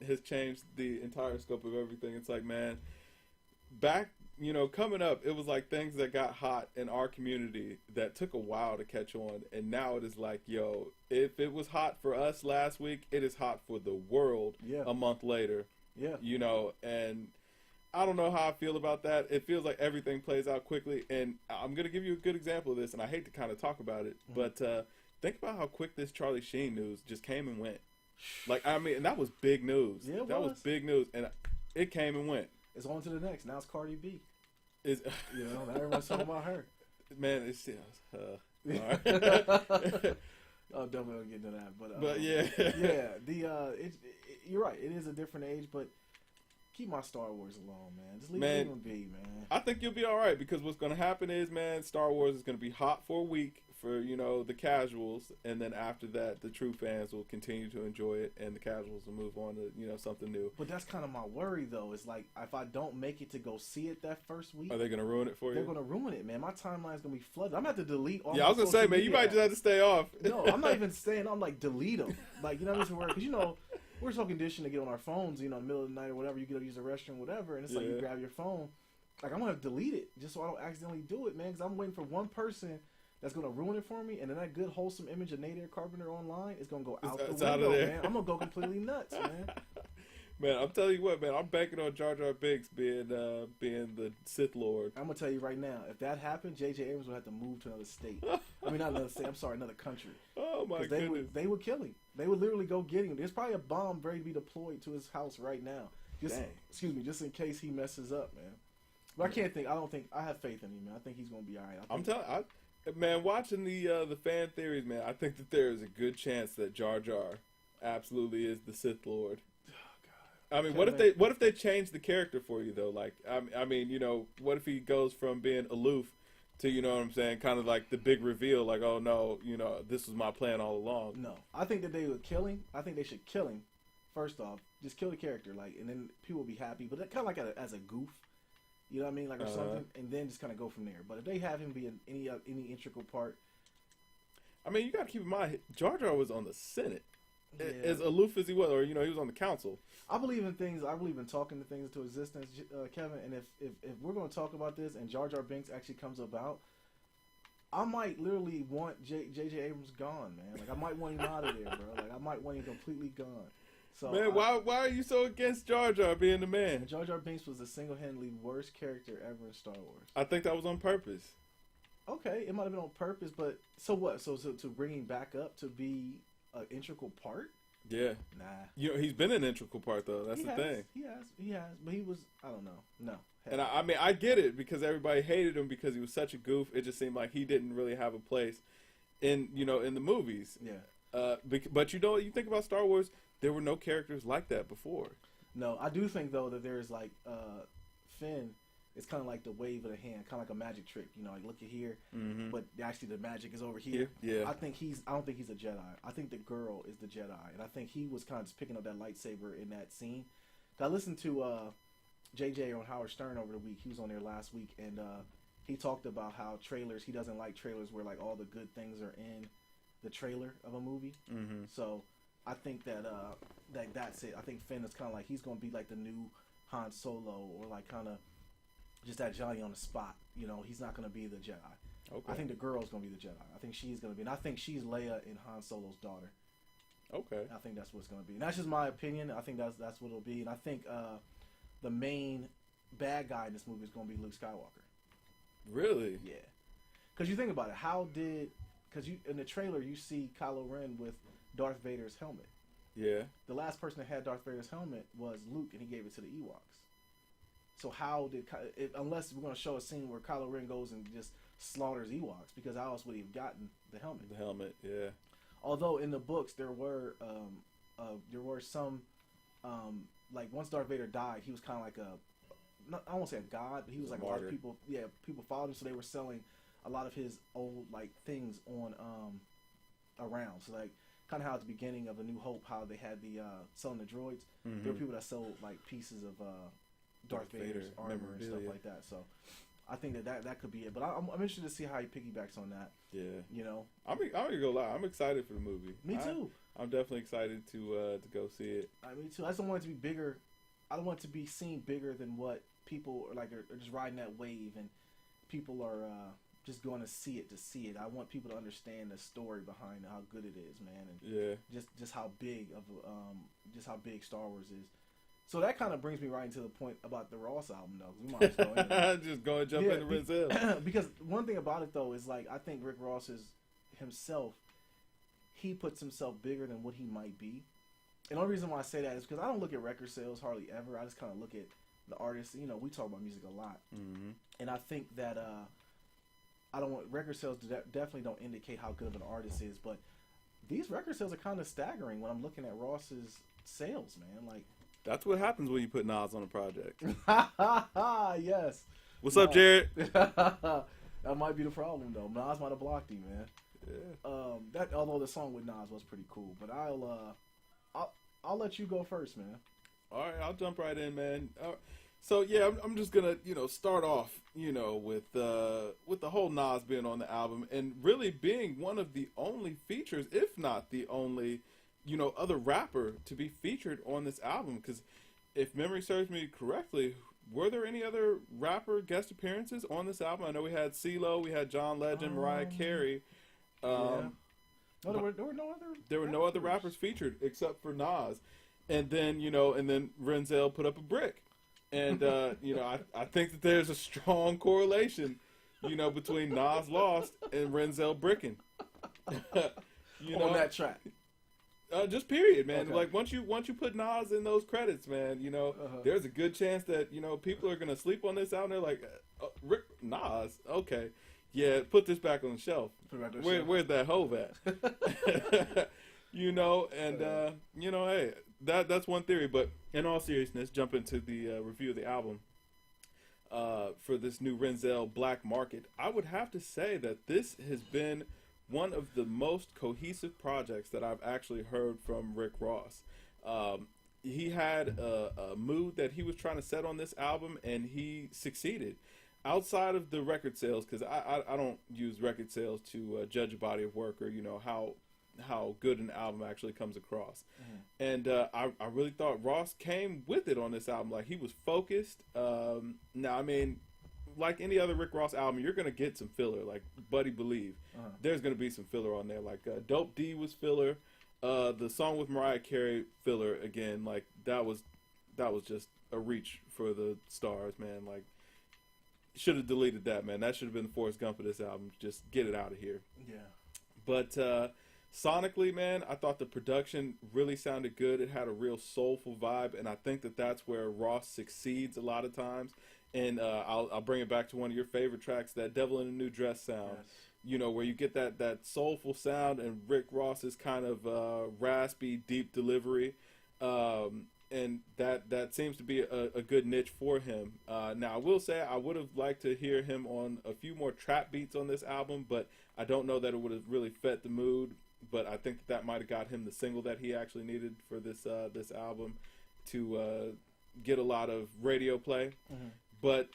has changed the entire scope of everything. It's like, man, back, coming up, it was like things that got hot in our community that took a while to catch on, and now it is like, yo, if it was hot for us last week, it is hot for the world a month later. Yeah. And I don't know how I feel about that. It feels like everything plays out quickly, and I'm going to give you a good example of this, and I hate to kind of talk about it, but think about how quick this Charlie Sheen news just came and went. Like, I mean, and that was big news. Yeah, that was big news, and it came and went. It's on to the next. Now it's Cardi B. Now everyone's talking about her. Man, it's all right. I'll definitely get into that, but yeah, you're right. It is a different age, but keep my Star Wars alone, man. Just leave them be, man. I think you'll be all right because what's going to happen is, man, Star Wars is going to be hot for a week for the casuals, and then after that, the true fans will continue to enjoy it, and the casuals will move on to something new. But that's kind of my worry, though. Is like if I don't make it to go see it that first week, are they going to ruin it for you? They're going to ruin it, man. My timeline's going to be flooded. I'm going to have to delete all. Yeah, I was going to say, man, you might just have to stay off. No, I'm not even staying. I'm like delete them. Like because we're so conditioned to get on our phones, in the middle of the night or whatever. You get to use the restroom, whatever, and it's like you grab your phone. Like I'm going to delete it just so I don't accidentally do it, man. Because I'm waiting for one person that's going to ruin it for me, and then that good, wholesome image of Nadir Carpenter online is going to go out the window, man. I'm going to go completely nuts, man. Man, I'm telling you what, man. I'm banking on Jar Jar Binks being the Sith Lord. I'm going to tell you right now, if that happened, J.J. Abrams would have to move to another state. I mean, not another state. I'm sorry, another country. Oh, my goodness. They would kill him. They would literally go get him. There's probably a bomb ready to be deployed to his house right now. Just in case he messes up, man. But I have faith in him, man. I think he's going to be all right. Man, watching the fan theories, man, I think that there is a good chance that Jar Jar absolutely is the Sith Lord. Oh God! I mean, what if they change the character for you though? Like, I mean, what if he goes from being aloof to kind of like the big reveal, like, oh no, this was my plan all along. No, I think that they would kill him. I think they should kill him. First off, just kill the character, like, and then people will be happy. But kind of like as a goof. You know what I mean? Like, or something, and then just kind of go from there. But if they have him be in any integral part, I mean, you got to keep in mind, Jar Jar was on the Senate, as aloof as he was, or he was on the council. I believe in things. I believe in talking to things into existence, Kevin. And if we're going to talk about this, and Jar Jar Binks actually comes about, I might literally want J.J. Abrams gone, man. Like, I might want him out of there, bro. Like, I might want him completely gone. So, man, why are you so against Jar Jar being the man? Jar Jar Binks was the single-handedly worst character ever in Star Wars. I think that was on purpose. Okay, it might have been on purpose, but so what? So to bring him back up to be an integral part? Yeah. Nah. He's been an integral part though. That's the thing. He has, but he was. I don't know. No. And I mean, I get it because everybody hated him because he was such a goof. It just seemed like he didn't really have a place in the movies. Yeah. But you think about Star Wars. There were no characters like that before. No, I do think though that there's like Finn. It's kind of like the wave of the hand, kind of like a magic trick. Like look at here, but actually the magic is over here. Yeah. I don't think he's a Jedi. I think the girl is the Jedi, and I think he was kind of just picking up that lightsaber in that scene. I listened to JJ on Howard Stern over the week. He was on there last week, and he talked about how trailers. He doesn't like trailers where like all the good things are in the trailer of a movie. Mm-hmm. So. I think that's it. I think Finn is kind of like he's going to be like the new Han Solo, or like kind of just that Johnny on the spot. He's not going to be the Jedi. Okay. I think the girl's going to be the Jedi. I think she's going to be, and I think she's Leia and Han Solo's daughter. Okay. I think that's what it's going to be. And that's just my opinion. I think that's what it'll be. And I think the main bad guy in this movie is going to be Luke Skywalker. Really? Yeah. Because you think about it, how did because in the trailer you see Kylo Ren with Darth Vader's helmet. Yeah. The last person that had Darth Vader's helmet was Luke, and he gave it to the Ewoks. So how did, unless we're going to show a scene where Kylo Ren goes and just slaughters Ewoks, because how else would he have gotten the helmet? The helmet, yeah. Although in the books there were some, like once Darth Vader died, he was kind of like I won't say a god, but he was like a lot of people followed him, so they were selling a lot of his old like things on around. So like kind of how at the beginning of A New Hope, how they had the selling the droids. Mm-hmm. There were people that sold like pieces of Darth Vader's armor and stuff like that. So I think that could be it. But I'm interested to see how he piggybacks on that. Yeah, you know, I'm gonna go lie. I'm excited for the movie. Me too. I'm definitely excited to go see it. Me too. I just don't want it to be bigger. I don't want it to be seen bigger than what people are just riding that wave, and people are just going to see it. I want people to understand the story behind how good it is, man, and just how big Star Wars is. So that kind of brings me right into the point about the Ross album, though. We might as well go into just go and jump into Renzel. Because one thing about it, though, is like I think Rick Ross is himself. He puts himself bigger than what he might be. And the only reason why I say that is because I don't look at record sales hardly ever. I just kind of look at the artists. You know, we talk about music a lot, and I think that I don't want record sales definitely don't indicate how good of an artist is, but these record sales are kind of staggering when I'm looking at Ross's sales, man. Like. That's what happens when you put Nas on a project. Yes. What's up, Jared? That might be the problem, though. Nas might have blocked him, man. Yeah. Although the song with Nas was pretty cool, but I'll let you go first, man. All right, I'll jump right in, man. So yeah, I'm just gonna start off with the whole Nas being on the album and really being one of the only features, if not the only. Other rapper to be featured on this album, because if memory serves me correctly, were there any other rapper guest appearances on this album? I know we had CeeLo, we had John Legend, Mariah Carey. No, there were no other. There were no other rappers featured except for Nas, and then Renzel put up a brick, and I think that there's a strong correlation, between Nas Lost and Renzel bricking. On that track. Just period, man. Okay. Like once you put Nas in those credits, man, there's a good chance that people are gonna sleep on this album. They're like, Rick Nas, okay, yeah, put this back on the shelf. Where's that Hove at? Hey, that's one theory. But in all seriousness, jump into the review of the album. For this new Renzel Black Market, I would have to say that this has been one of the most cohesive projects that I've actually heard from Rick Ross. He had a mood that he was trying to set on this album, and he succeeded. Outside of the record sales, because I don't use record sales to judge a body of work or how good an album actually comes across. And I really thought Ross came with it on this album. Like, he was focused. Now, I mean, like any other Rick Ross album, you're gonna get some filler. Like Buddy Believe, there's gonna be some filler on there. Like Dope D was filler. The song with Mariah Carey, filler again. Like that was just a reach for the stars, man. Like should have deleted that, man. That should have been the Forrest Gump of this album. Just get it out of here. Yeah. But sonically, man, I thought the production really sounded good. It had a real soulful vibe, and I think that that's where Ross succeeds a lot of times. And I'll bring it back to one of your favorite tracks, that Devil in a New Dress sound. Yes. Where you get that soulful sound and Rick Ross's kind of raspy, deep delivery. And that seems to be a good niche for him. Now, I will say I would have liked to hear him on a few more trap beats on this album, but I don't know that it would have really fit the mood. But I think that might have got him the single that he actually needed for this album to get a lot of radio play. But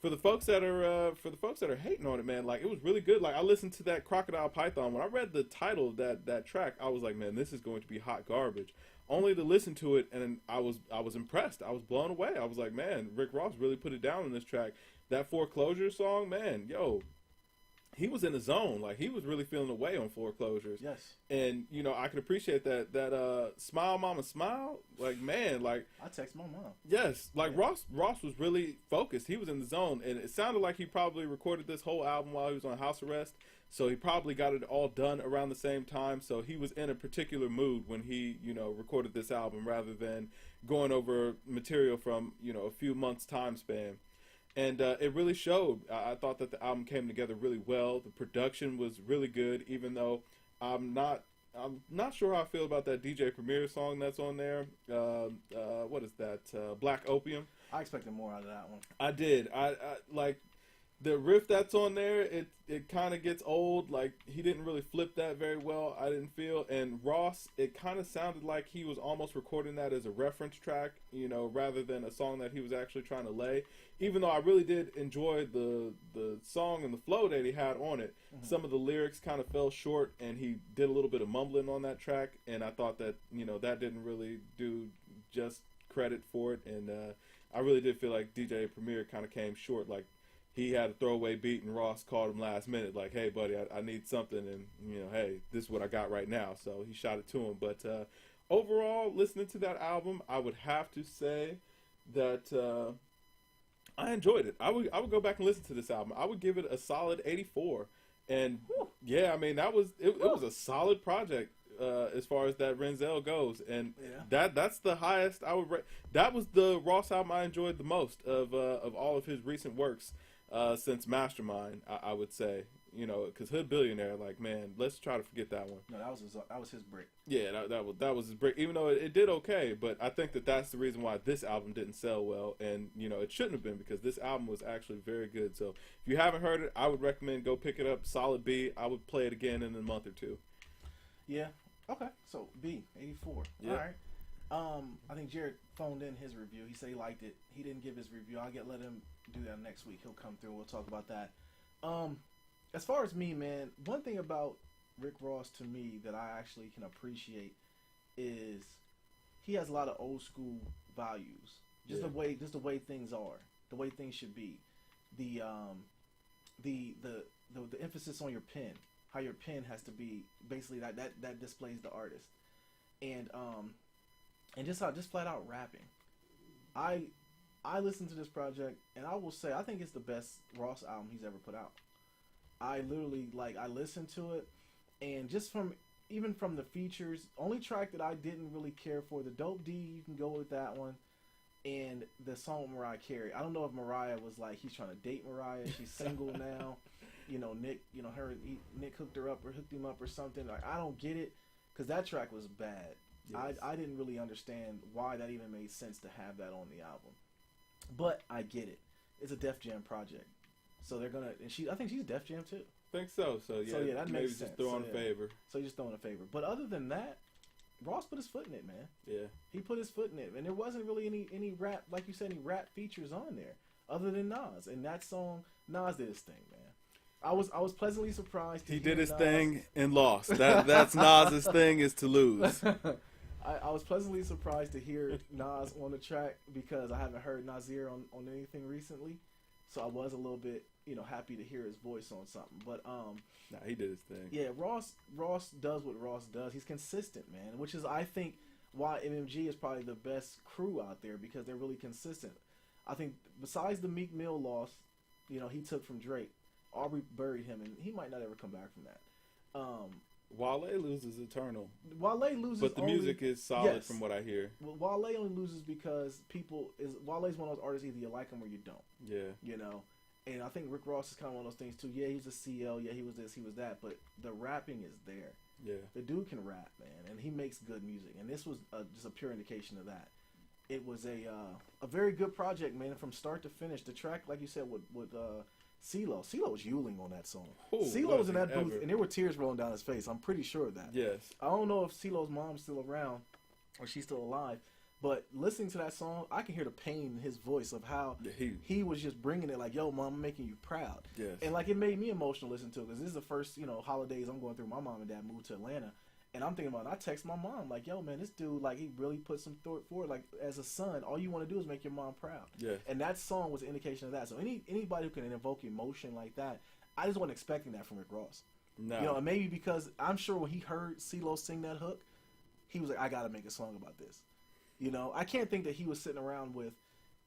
for the folks that are hating on it, man, like it was really good. Like I listened to that Crocodile Python. When I read the title of that track, I was like, man, this is going to be hot garbage. Only to listen to it, and I was impressed. I was blown away. I was like, man, Rick Ross really put it down on this track. That Foreclosure song, man, yo, he was in the zone. Like, he was really feeling the way on Foreclosures. Yes. And, you know, I could appreciate that Smile Mama Smile. Like, man, like, I text my mom. yes. Like, yeah. Ross was really focused. He was in the zone. And it sounded like he probably recorded this whole album while he was on house arrest. So he probably got it all done around the same time. So he was in a particular mood when he, you know, recorded this album rather than going over material from, you know, a few months time span. And it really showed. I thought that the album came together really well. The production was really good, even though I'm not sure how I feel about that DJ Premier song that's on there. What is that? Black Opium. I expected more out of that one. I did. I like the riff that's on there. It kind of gets old. Like, he didn't really flip that very well, I didn't feel. And Ross, it kind of sounded like he was almost recording that as a reference track, you know, rather than a song that he was actually trying to lay. Even though I really did enjoy the song and the flow that he had on it, some of the lyrics kind of fell short, and he did a little bit of mumbling on that track, and I thought that, you know, that didn't really do just credit for it. And I really did feel like DJ Premier kind of came short. Like, he had a throwaway beat, and Ross called him last minute, like, hey, buddy, I need something, and, you know, hey, this is what I got right now. So he shot it to him. But overall, listening to that album, I would have to say that I enjoyed it. I would go back and listen to this album. I would give it a solid 84. And, yeah, I mean, it was a solid project as far as that Renzel goes. And that's the highest I would rate. That was the Ross album I enjoyed the most of all of his recent works. Since Mastermind, I would say, you know, because Hood Billionaire, like, man, let's try to forget that one. No, that was his break. Yeah, that was his break. Even though it did okay, but I think that's the reason why this album didn't sell well, and, you know, it shouldn't have been, because this album was actually very good. So if you haven't heard it, I would recommend go pick it up. Solid B. I would play it again in a month or two. Yeah. Okay. So B, 84. Yeah. All right. I think Jared phoned in his review. He said he liked it. He didn't give his review. Let him do that next week. He'll come through and we'll talk about that. As far as me, man, one thing about Rick Ross to me that I actually can appreciate is he has a lot of old school values. Just the way things are, the way things should be. The emphasis on your pen, how your pen has to be basically that displays the artist. And just flat out rapping. I listened to this project, and I will say I think it's the best Ross album he's ever put out. I literally, like, I listened to it, and just even from the features, only track that I didn't really care for, the Dope D, you can go with that one, and the song with Mariah Carey. I don't know if Mariah was like, he's trying to date Mariah, she's single now, you know, Nick hooked him up or something. Like, I don't get it, because that track was bad. Yes. I didn't really understand why that even made sense to have that on the album. But I get it. It's a Def Jam project. So they're going to... And I think she's Def Jam too. Think so. So yeah, that maybe makes sense. Just throwing a favor. So you're just throwing a favor. But other than that, Ross put his foot in it, man. Yeah. He put his foot in it. And there wasn't really any rap, like you said, any rap features on there other than Nas. And that song, Nas did his thing, man. I was pleasantly surprised. He did his thing and lost. That's Nas's thing, is to lose. I was pleasantly surprised to hear Nas on the track, because I haven't heard Nadir on anything recently. So I was a little bit, you know, happy to hear his voice on something. But nah, he did his thing. Yeah, Ross does what Ross does. He's consistent, man, which is, I think, why MMG is probably the best crew out there, because they're really consistent. I think besides the Meek Mill loss, you know, he took from Drake, Aubrey buried him, and he might not ever come back from that. Wale loses eternal. Wale loses, but the music is solid from what I hear. Well, Wale only loses because Wale's one of those artists, either you like him or you don't. Yeah. You know, and I think Rick Ross is kind of one of those things too. Yeah, he's a CL. Yeah, he was this, he was that. But the rapping is there. Yeah. The dude can rap, man, and he makes good music. And this was just a pure indication of that. It was a very good project, man, from start to finish. The track, like you said, with CeeLo. CeeLo was hewling on that song. CeeLo was in that booth, and there were tears rolling down his face. I'm pretty sure of that. Yes. I don't know if CeeLo's mom's still around or she's still alive, but listening to that song, I can hear the pain in his voice of how he was just bringing it like, yo, mom, I'm making you proud. Yes. And, like, it made me emotional listening to it, because this is the first, you know, holidays I'm going through. My mom and dad moved to Atlanta. And I'm thinking about it. I text my mom, like, yo, man, this dude, like, he really put some thought forward. Like, as a son, all you want to do is make your mom proud. Yes. And that song was an indication of that. So anybody who can invoke emotion like that, I just wasn't expecting that from Rick Ross. No. You know, and maybe because I'm sure when he heard CeeLo sing that hook, he was like, I got to make a song about this. You know, I can't think that he was sitting around with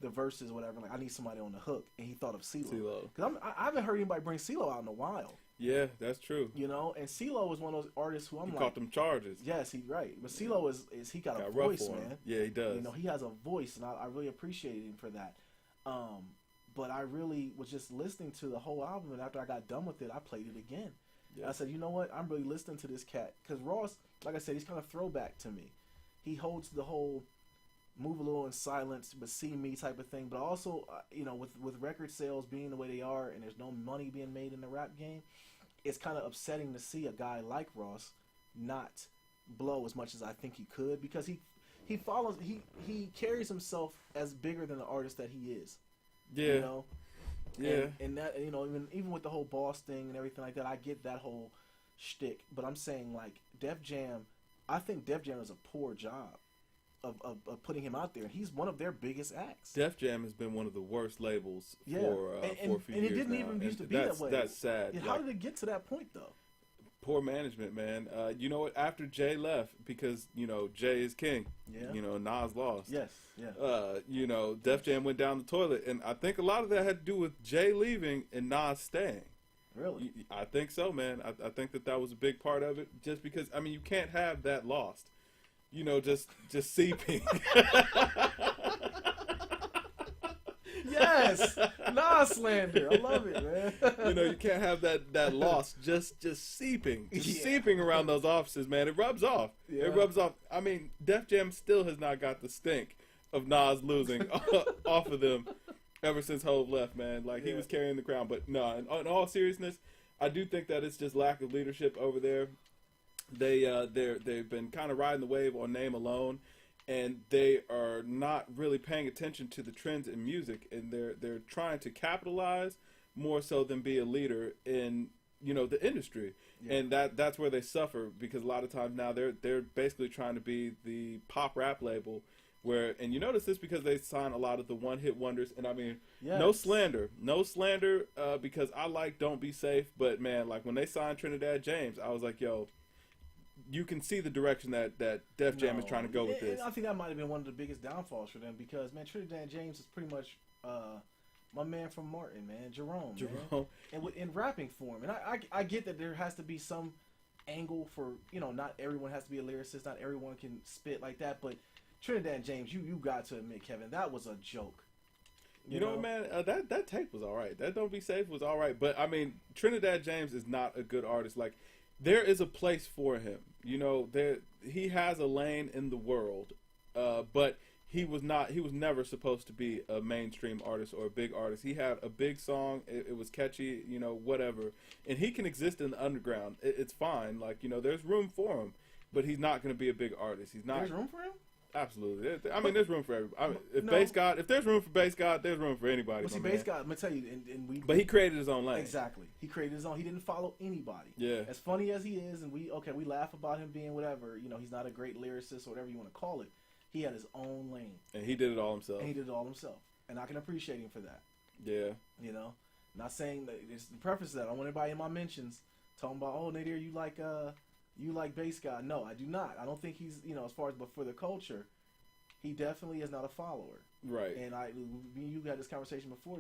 the verses or whatever, like, I need somebody on the hook, and he thought of CeeLo. Because I haven't heard anybody bring CeeLo out in a while. Yeah, that's true. You know, and CeeLo was one of those artists who I'm he like... caught them charges. Yes, he's right. But CeeLo is he got a voice, man. Yeah, he does. You know, he has a voice, and I really appreciate him for that. But I really was just listening to the whole album, and after I got done with it, I played it again. Yeah. I said, you know what? I'm really listening to this cat. Because Ross, like I said, he's kind of throwback to me. He holds the whole move a little in silence, but see me type of thing. But also, you know, with record sales being the way they are, and there's no money being made in the rap game, it's kind of upsetting to see a guy like Ross not blow as much as I think he could, because he carries himself as bigger than the artist that he is. Yeah. You know? Yeah. And that, you know, even with the whole boss thing and everything like that, I get that whole shtick. But I'm saying, like, Def Jam, I think Def Jam is a poor job of putting him out there. And he's one of their biggest acts. Def Jam has been one of the worst labels for a few years and it didn't even used to be that way. That's sad. How did it get to that point, though? Poor management, man. You know what? After Jay left, because, you know, Jay is king. Yeah. You know, Nas lost. Yes. Yeah. You know, Def Jam went down the toilet, and I think a lot of that had to do with Jay leaving and Nas staying. Really? I think so, man. I think that was a big part of it, just because, I mean, you can't have that lost. You know, just seeping. Yes, Nas slander. I love it, man. You know, you can't have that loss just seeping, seeping around those offices, man. It rubs off. Yeah. It rubs off. I mean, Def Jam still has not got the stink of Nas losing off of them ever since Hov left, man. Like, he was carrying the crown. But no, in all seriousness, I do think that it's just lack of leadership over there. They've been kind of riding the wave on name alone. And they are not really paying attention to the trends in music, and they're trying to capitalize more so than be a leader in, you know, the industry. Yeah. And that's where they suffer, because a lot of times now they're basically trying to be the pop rap label, where, and you notice this because they sign a lot of the one hit wonders. And I mean, no slander, because I like Don't Be Safe, but man, like when they signed Trinidad James, I was like, yo, you can see the direction that Def Jam is trying to go with this. I think that might have been one of the biggest downfalls for them, because, man, Trinidad James is pretty much my man from Martin, man, Jerome. Man. And in rapping form. And I get that there has to be some angle for, you know, not everyone has to be a lyricist, not everyone can spit like that, but Trinidad James, you got to admit, Kevin, that was a joke. You know, man, that tape was all right. That Don't Be Safe was all right. But, I mean, Trinidad James is not a good artist. Like, there is a place for him. You know, he has a lane in the world, but he was never supposed to be a mainstream artist or a big artist. He had a big song, it was catchy, you know, whatever, and he can exist in the underground. It's fine, like, you know, there's room for him, but he's not going to be a big artist. There's room for him? Absolutely. I mean, there's room for everybody. If there's room for Bass God, there's room for anybody. But see, Bass God, I'm gonna tell you, but he created his own lane. Exactly. He created his own. He didn't follow anybody. Yeah. As funny as he is, and we laugh about him being whatever. You know, he's not a great lyricist or whatever you want to call it. He had his own lane. And he did it all himself. And I can appreciate him for that. Yeah. You know, not saying that. It's the preface that I don't want anybody in my mentions talking about, oh, Nadir, you like Bass God. No, I do not. I don't think he's, you know, as far as, but for the culture, he definitely is not a follower. Right. And you had this conversation before,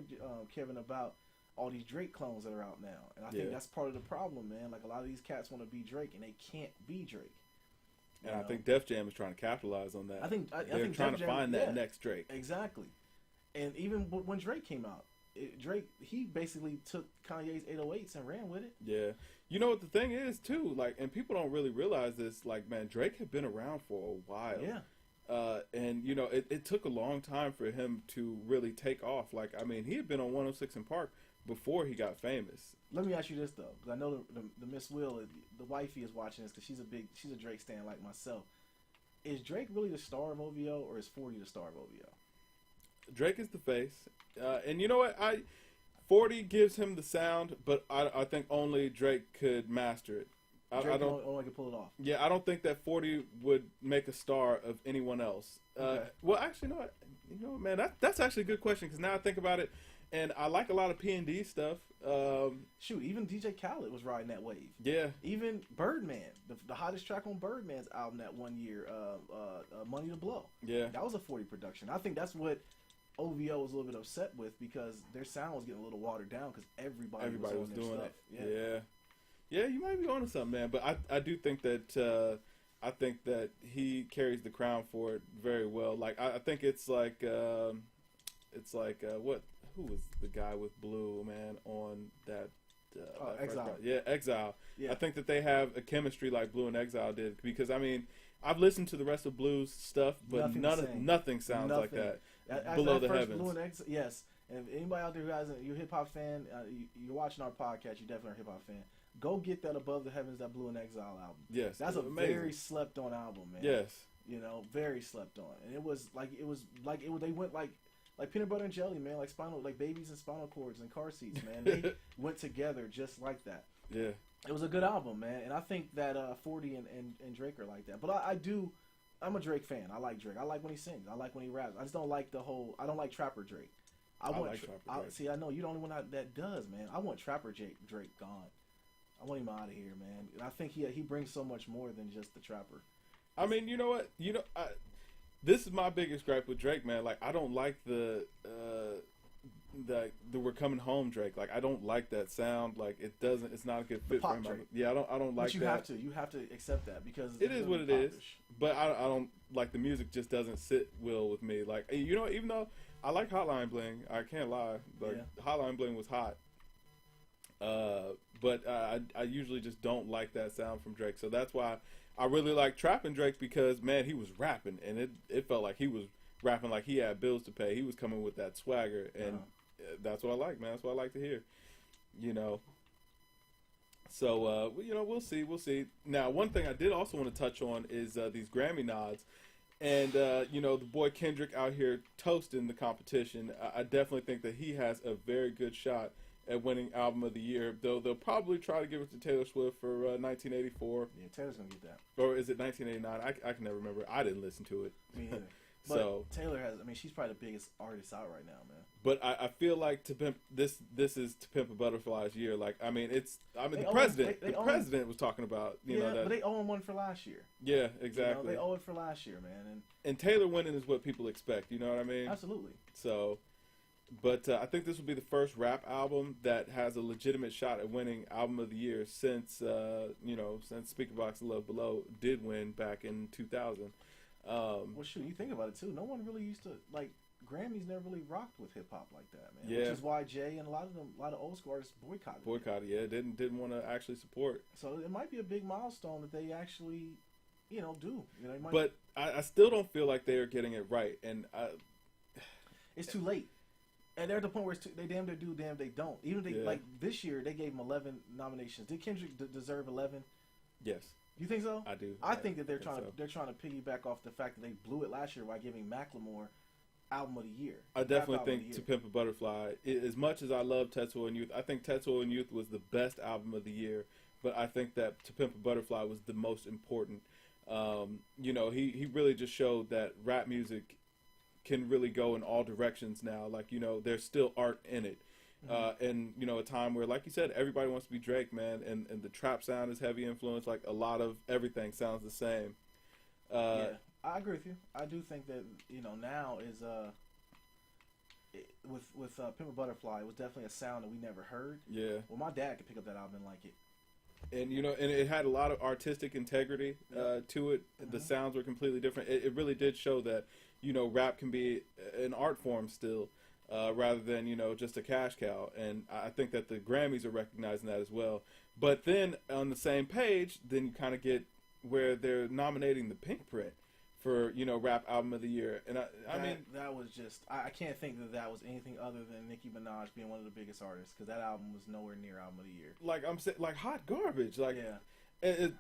Kevin, about all these Drake clones that are out now. And I think that's part of the problem, man. Like, a lot of these cats want to be Drake, and they can't be Drake. And I think Def Jam is trying to capitalize on that. I think they're trying to find that next Drake. Exactly. And even when Drake came out, Drake, he basically took Kanye's 808s and ran with it. Yeah. You know what the thing is, too? Like, and people don't really realize this. Like, man, Drake had been around for a while. Yeah. And, you know, it took a long time for him to really take off. Like, I mean, he had been on 106 in Park before he got famous. Let me ask you this, though, because I know the Miss Will, the wifey, is watching this, because she's a Drake stan like myself. Is Drake really the star of OVO, or is 40 the star of OVO? Drake is the face. And you know what? 40 gives him the sound, but I think only Drake could master it. I don't can pull it off. Yeah, I don't think that 40 would make a star of anyone else. Okay. Well, actually, you know what, man, that's actually a good question, because now I think about it, And I like a lot of P&D stuff. Shoot, even DJ Khaled was riding that wave. Yeah. Even Birdman, the hottest track on Birdman's album that one year, Money to Blow. Yeah. That was a 40 production. I think that's what OVO was a little bit upset with, because their sound was getting a little watered down because everybody was doing stuff. it. Yeah, you might be onto something, man. But I do think that he carries the crown for it very well. Like I think it's like what? Who was the guy with Blue, man, on that? Exile. Yeah, Exile. Yeah. I think that they have a chemistry like Blue and Exile did, because I mean, I've listened to the rest of Blue's stuff, but nothing sounds like that. Below the Heavens. Blue and Exile, yes. And if anybody out there who hasn't, you're a hip hop fan, you're watching our podcast, you definitely are a hip hop fan. Go get that Above the Heavens, that Blue and Exile album. Yes, that's amazing. Very slept on album, man. Yes, very slept on, and it was like they went like peanut butter and jelly, man, like babies and spinal cords and car seats, man. They went together just like that. Yeah, it was a good album, man, and I think that 40 and Drake are like that. But I'm a Drake fan. I like Drake. I like when he sings. I like when he raps. I just don't like I don't like Trapper Drake. I like Trapper Drake. See, I know you're the only one that does, man. I want Trapper Drake gone. I want him out of here, man. And I think he brings so much more than just the Trapper. I mean, you know what? This is my biggest gripe with Drake, man. Like, I don't like the We're Coming Home Drake. Like, I don't like that sound. Like, it's not a good fit for him. Drake. Yeah, I don't like that. You have to accept that, because it is what it is. But I don't like, the music just doesn't sit well with me. Like, even though I like Hotline Bling, I can't lie. Like, Hotline Bling was hot. But I usually just don't like that sound from Drake. So that's why I really like Trappin' Drake, because, man, he was rapping, and it felt like he was rapping like he had bills to pay. He was coming with that swagger, and that's what I like, man. That's what I like to hear, So, we'll see. Now, one thing I did also want to touch on is these Grammy nods. And, the boy Kendrick out here toasting the competition. I definitely think that he has a very good shot at winning Album of the Year, though they'll probably try to give it to Taylor Swift for 1984. Yeah, Taylor's going to get that. Or is it 1989? I can never remember. I didn't listen to it. Me either. But Taylor she's probably the biggest artist out right now, man. But I feel like this is To Pimp a Butterfly's year. Like, I mean, the president was talking about, but they owe him one for last year. Yeah, exactly. They owe it for last year, man. And Taylor winning is what people expect, you know what I mean? Absolutely. So, but I think this will be the first rap album that has a legitimate shot at winning Album of the Year since Speakerboxxx and Love Below did win back in 2000. Well, shoot, you think about it too. No one really used to Grammys never really rocked with hip hop like that, man. Yeah. Which is why Jay and a lot of old school artists boycotted. Yeah, didn't want to actually support. So it might be a big milestone that they actually, do. But I still don't feel like they are getting it right, and it's too late. And they're at the point where they damn they do, damn they don't. Even like this year, they gave him 11 nominations. Did Kendrick deserve 11? Yes. You think so? I do. I think that they're trying to piggyback off the fact that they blew it last year by giving Macklemore Album of the Year. I definitely think To Pimp a Butterfly, as much as I love Tetsuo and Youth, I think Tetsuo and Youth was the best album of the year. But I think that To Pimp a Butterfly was the most important. He really just showed that rap music can really go in all directions now. Like, there's still art in it. And, a time where, like you said, everybody wants to be Drake, man. And the trap sound is heavy influence. Like, a lot of everything sounds the same. Yeah, I agree with you. I do think that, now is, with Pimp a Butterfly, it was definitely a sound that we never heard. Yeah. Well, my dad could pick up that album and like it. And, and it had a lot of artistic integrity to it. The sounds were completely different. It really did show that, rap can be an art form still, rather than, just a cash cow. And I think that the Grammys are recognizing that as well. But then on the same page, then you kind of get where they're nominating the Pink Print for, Rap Album of the Year. And I mean, that was just, I can't think that was anything other than Nicki Minaj being one of the biggest artists, because that album was nowhere near Album of the Year. Like I'm saying, like hot garbage. Like, yeah. And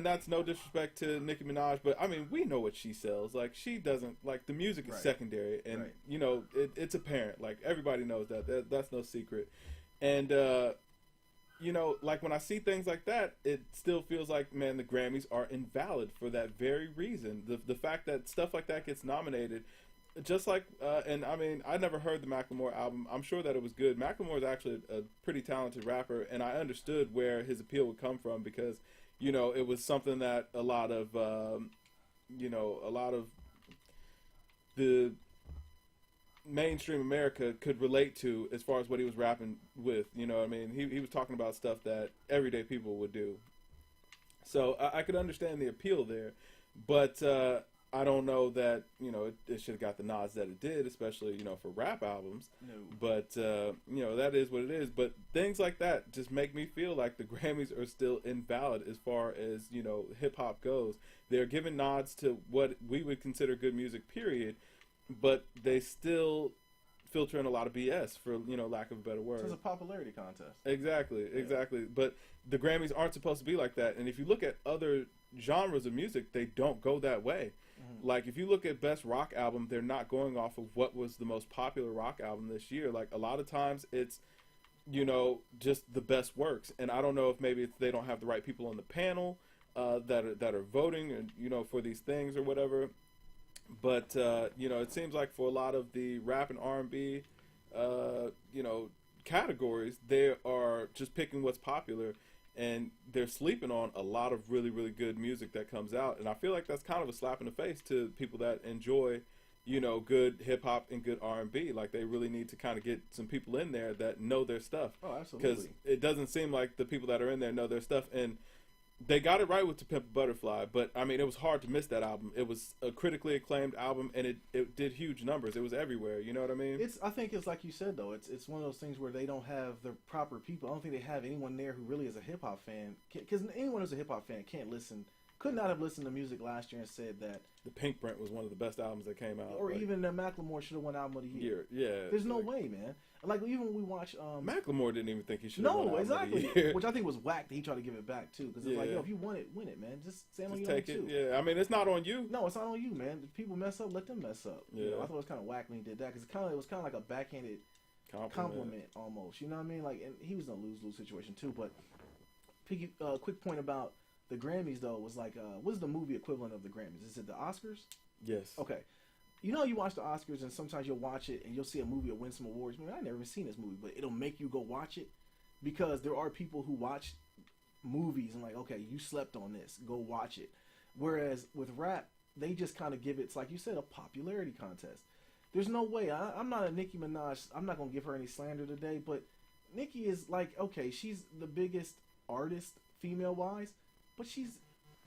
that's no disrespect to Nicki Minaj, but I mean, we know what she sells. Like, she doesn't, like, the music is secondary, and it's apparent. Like, everybody knows that. That's no secret. And like, when I see things like that, it still feels like, man, the Grammys are invalid for that very reason. The fact that stuff like that gets nominated just like, and I mean, I never heard the Macklemore album. I'm sure that it was good. Macklemore is actually a pretty talented rapper, and I understood where his appeal would come from because, you know, it was something that a lot of the mainstream America could relate to as far as what he was rapping with. You know what I mean? He was talking about stuff that everyday people would do. So I could understand the appeal there, but I don't know that, you know, it should have got the nods that it did, especially, you know, for rap albums. No. But, you know, that is what it is. But things like that just make me feel like the Grammys are still invalid as far as, you know, hip-hop goes. They're giving nods to what we would consider good music, period, but they still filter in a lot of BS, for, you know, lack of a better word. So it's a popularity contest. Exactly. But the Grammys aren't supposed to be like that. And if you look at other genres of music, they don't go that way. Mm-hmm. Like, if you look at Best Rock Album, they're not going off of what was the most popular rock album this year. Like, a lot of times it's, you know, just the best works. And I don't know if maybe they don't have the right people on the panel that are voting, and, you know, for these things or whatever. But, you know, it seems like for a lot of the rap and R&B, you know, categories, they are just picking what's popular, and they're sleeping on a lot of really, really good music that comes out. And I feel like that's kind of a slap in the face to people that enjoy, you know, good hip-hop and good R&B. Like, they really need to kind of get some people in there that know their stuff. Oh, absolutely. Because it doesn't seem like the people that are in there know their stuff. And they got it right with To Pimp a Butterfly, but I mean, it was hard to miss that album. It was a critically acclaimed album, and it did huge numbers. It was everywhere. You know what I mean? I think it's like you said, though. It's one of those things where they don't have the proper people. I don't think they have anyone there who really is a hip hop fan. Because anyone who's a hip hop fan could not have listened to music last year and said that The Pink Print was one of the best albums that came out. Or like, even that Macklemore should have won Album of the Year. Yeah. There's no way, man. Like, even when we watch... Macklemore didn't even think he should have won Album exactly. of the Year. Which I think was whack that he tried to give it back, too. Because it's like, yo, if you want it, win it, man. Just say you take it. too. Yeah, I mean, it's not on you. No, it's not on you, man. If people mess up, let them mess up. Yeah. You know, I thought it was kind of whack when he did that. Because it was kind of like a backhanded compliment almost. You know what I mean? Like, and he was in a lose-lose situation, too. But quick point about the Grammys, though, was like, what's the movie equivalent of the Grammys? Is it the Oscars? Yes. Okay. You know, you watch the Oscars, and sometimes you'll watch it, and you'll see a movie that win some awards. I mean, I've never even seen this movie, but it'll make you go watch it, because there are people who watch movies and like, okay, you slept on this, go watch it. Whereas with rap, they just kind of give it, it's like you said, a popularity contest. There's no way. I'm not a Nicki Minaj. I'm not going to give her any slander today, but Nicki is like, okay, she's the biggest artist, female-wise, but she's...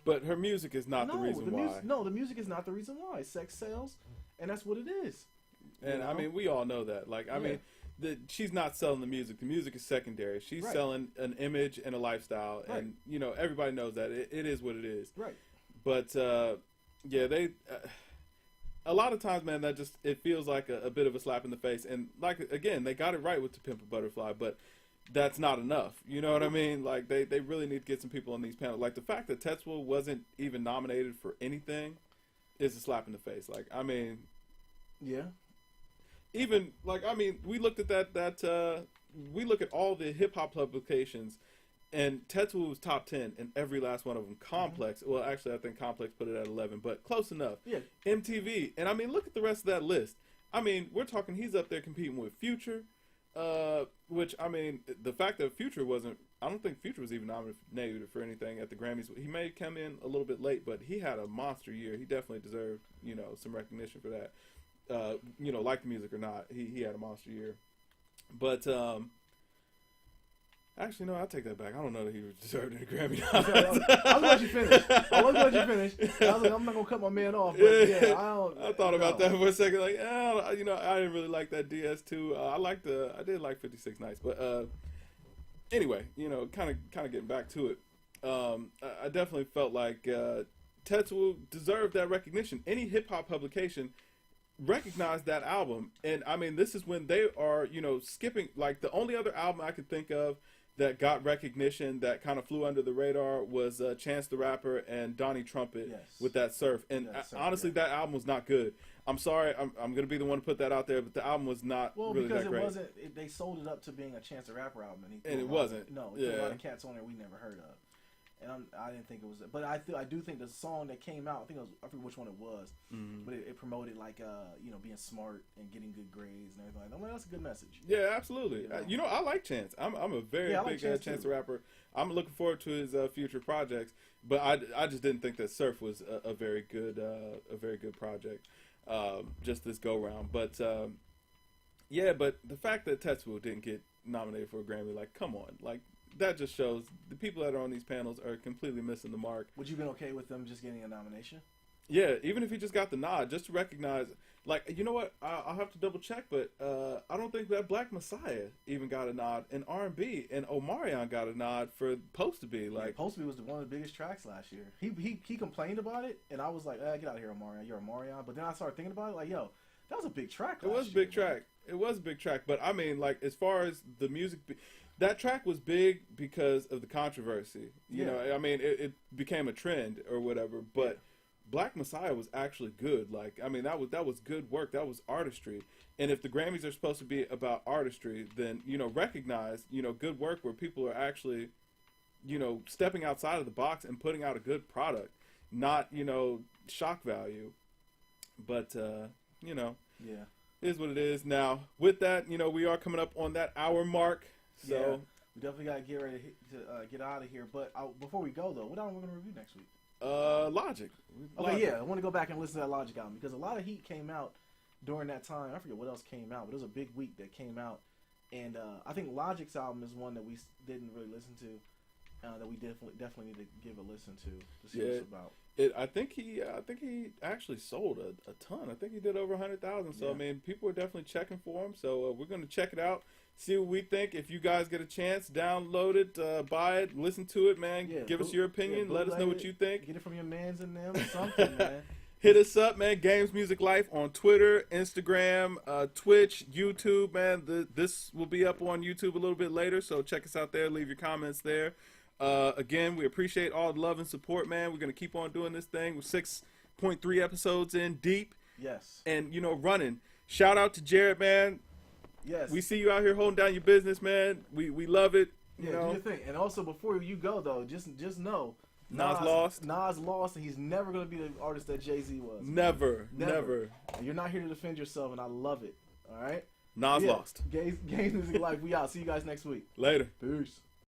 But her music is not the reason why. The music is not the reason why. Sex sells, and that's what it is. And, I mean, we all know that. Like, I mean, she's not selling the music. The music is secondary. She's selling an image and a lifestyle. Right. And, you know, everybody knows that. It is what it is. Right. But, yeah, they... a lot of times, man, that just... It feels like a bit of a slap in the face. And, like, again, they got it right with To Pimp a Butterfly, but... That's not enough. You know what I mean? Like, they really need to get some people on these panels. Like, the fact that Tetsuo wasn't even nominated for anything is a slap in the face. Like, I mean... Yeah. Even, like, I mean, we looked at we look at all the hip-hop publications, and Tetsuo was top 10 in every last one of them. Complex, well, actually, I think Complex put it at 11, but close enough. Yeah. MTV, and I mean, look at the rest of that list. I mean, we're talking, he's up there competing with Future, which, I mean, the fact that Future wasn't, I don't think Future was even nominated for anything at the Grammys. He may come in a little bit late, but he had a monster year. He definitely deserved, you know, some recognition for that. You know, like the music or not, he had a monster year. But, actually, no, I'll take that back. I don't know that he deserved any Grammy nods. I'll let you finish. I was let you finish. I was like, I'm not going to cut my man off. But yeah, I thought about that for a second. Like, you know, I didn't really like that DS2. I did like 56 Nights. But anyway, you know, kind of getting back to it. I definitely felt like Tetsuo deserved that recognition. Any hip-hop publication recognized that album. And, I mean, this is when they are, you know, skipping. Like, the only other album I could think of that got recognition that kind of flew under the radar was Chance the Rapper and Donnie Trumpet with that Surf. And honestly, that album was not good. I'm sorry, I'm going to be the one to put that out there, but the album was not really that great. Well, because they sold it up to being a Chance the Rapper album. And it wasn't. No, it put a lot of cats on there we never heard of. and I didn't think it was. But I do think the song that came out, I forget which one it was, but it promoted like being smart and getting good grades and everything like that. Well, that's a good message. Yeah, absolutely. I like Chance. I'm a very big Chance the Rapper. I'm looking forward to his future projects, but I just didn't think that Surf was a very good project. Just this go round, but but the fact that Tetsuo didn't get nominated for a Grammy, like, come on, like, that just shows the people that are on these panels are completely missing the mark. Would you been okay with them just getting a nomination? Yeah, even if he just got the nod, just to recognize, like, you know what, I'll have to double check, but I don't think that Black Messiah even got a nod in R&B, and Omarion got a nod for Supposed to Be. Like, Supposed to Be was one of the biggest tracks last year. He complained about it, and I was like, get out of here, Omarion, you're Omarion. But then I started thinking about it, like, yo, that was a big track last year. It was a big track. It was a big track, but I mean, like, as far as the music, that track was big because of the controversy. You know, I mean, it became a trend or whatever, but Black Messiah was actually good. Like, I mean, that was good work. That was artistry. And if the Grammys are supposed to be about artistry, then, recognize, good work where people are actually, stepping outside of the box and putting out a good product, not, shock value. But, yeah. It is what it is. Now, with that, we are coming up on that hour mark. So we definitely got to get ready to get out of here. But before we go, though, what album are we going to review next week? Logic. Okay, I want to go back and listen to that Logic album because a lot of heat came out during that time. I forget what else came out, but it was a big week that came out. And I think Logic's album is one that we didn't really listen to, that we definitely need to give a listen to see what it's about. I think he actually sold a ton. I think he did over 100,000. So I mean, people are definitely checking for him. So we're going to check it out, see what we think. If you guys get a chance, download it, buy it, listen to it, man. Give us your opinion. Let us know what you think. Get it from your mans and them or something, man. Hit us up, man. GamesMusicLyfe on Twitter, Instagram, Twitch, YouTube, man. This will be up on YouTube a little bit later, so check us out there. Leave your comments there. Again, we appreciate all the love and support, man. We're going to keep on doing this thing. We're 6.3 episodes in deep. Yes. And, running. Shout out to Jared, man. Yes. We see you out here holding down your business, man. We love it. You know. Do your thing. And also, before you go, though, just know. Nas lost. Nas lost, and he's never going to be the artist that Jay-Z was. Never. And you're not here to defend yourself, and I love it. All right? Nas lost. GamesMusicLyfe, we out. See you guys next week. Later. Peace.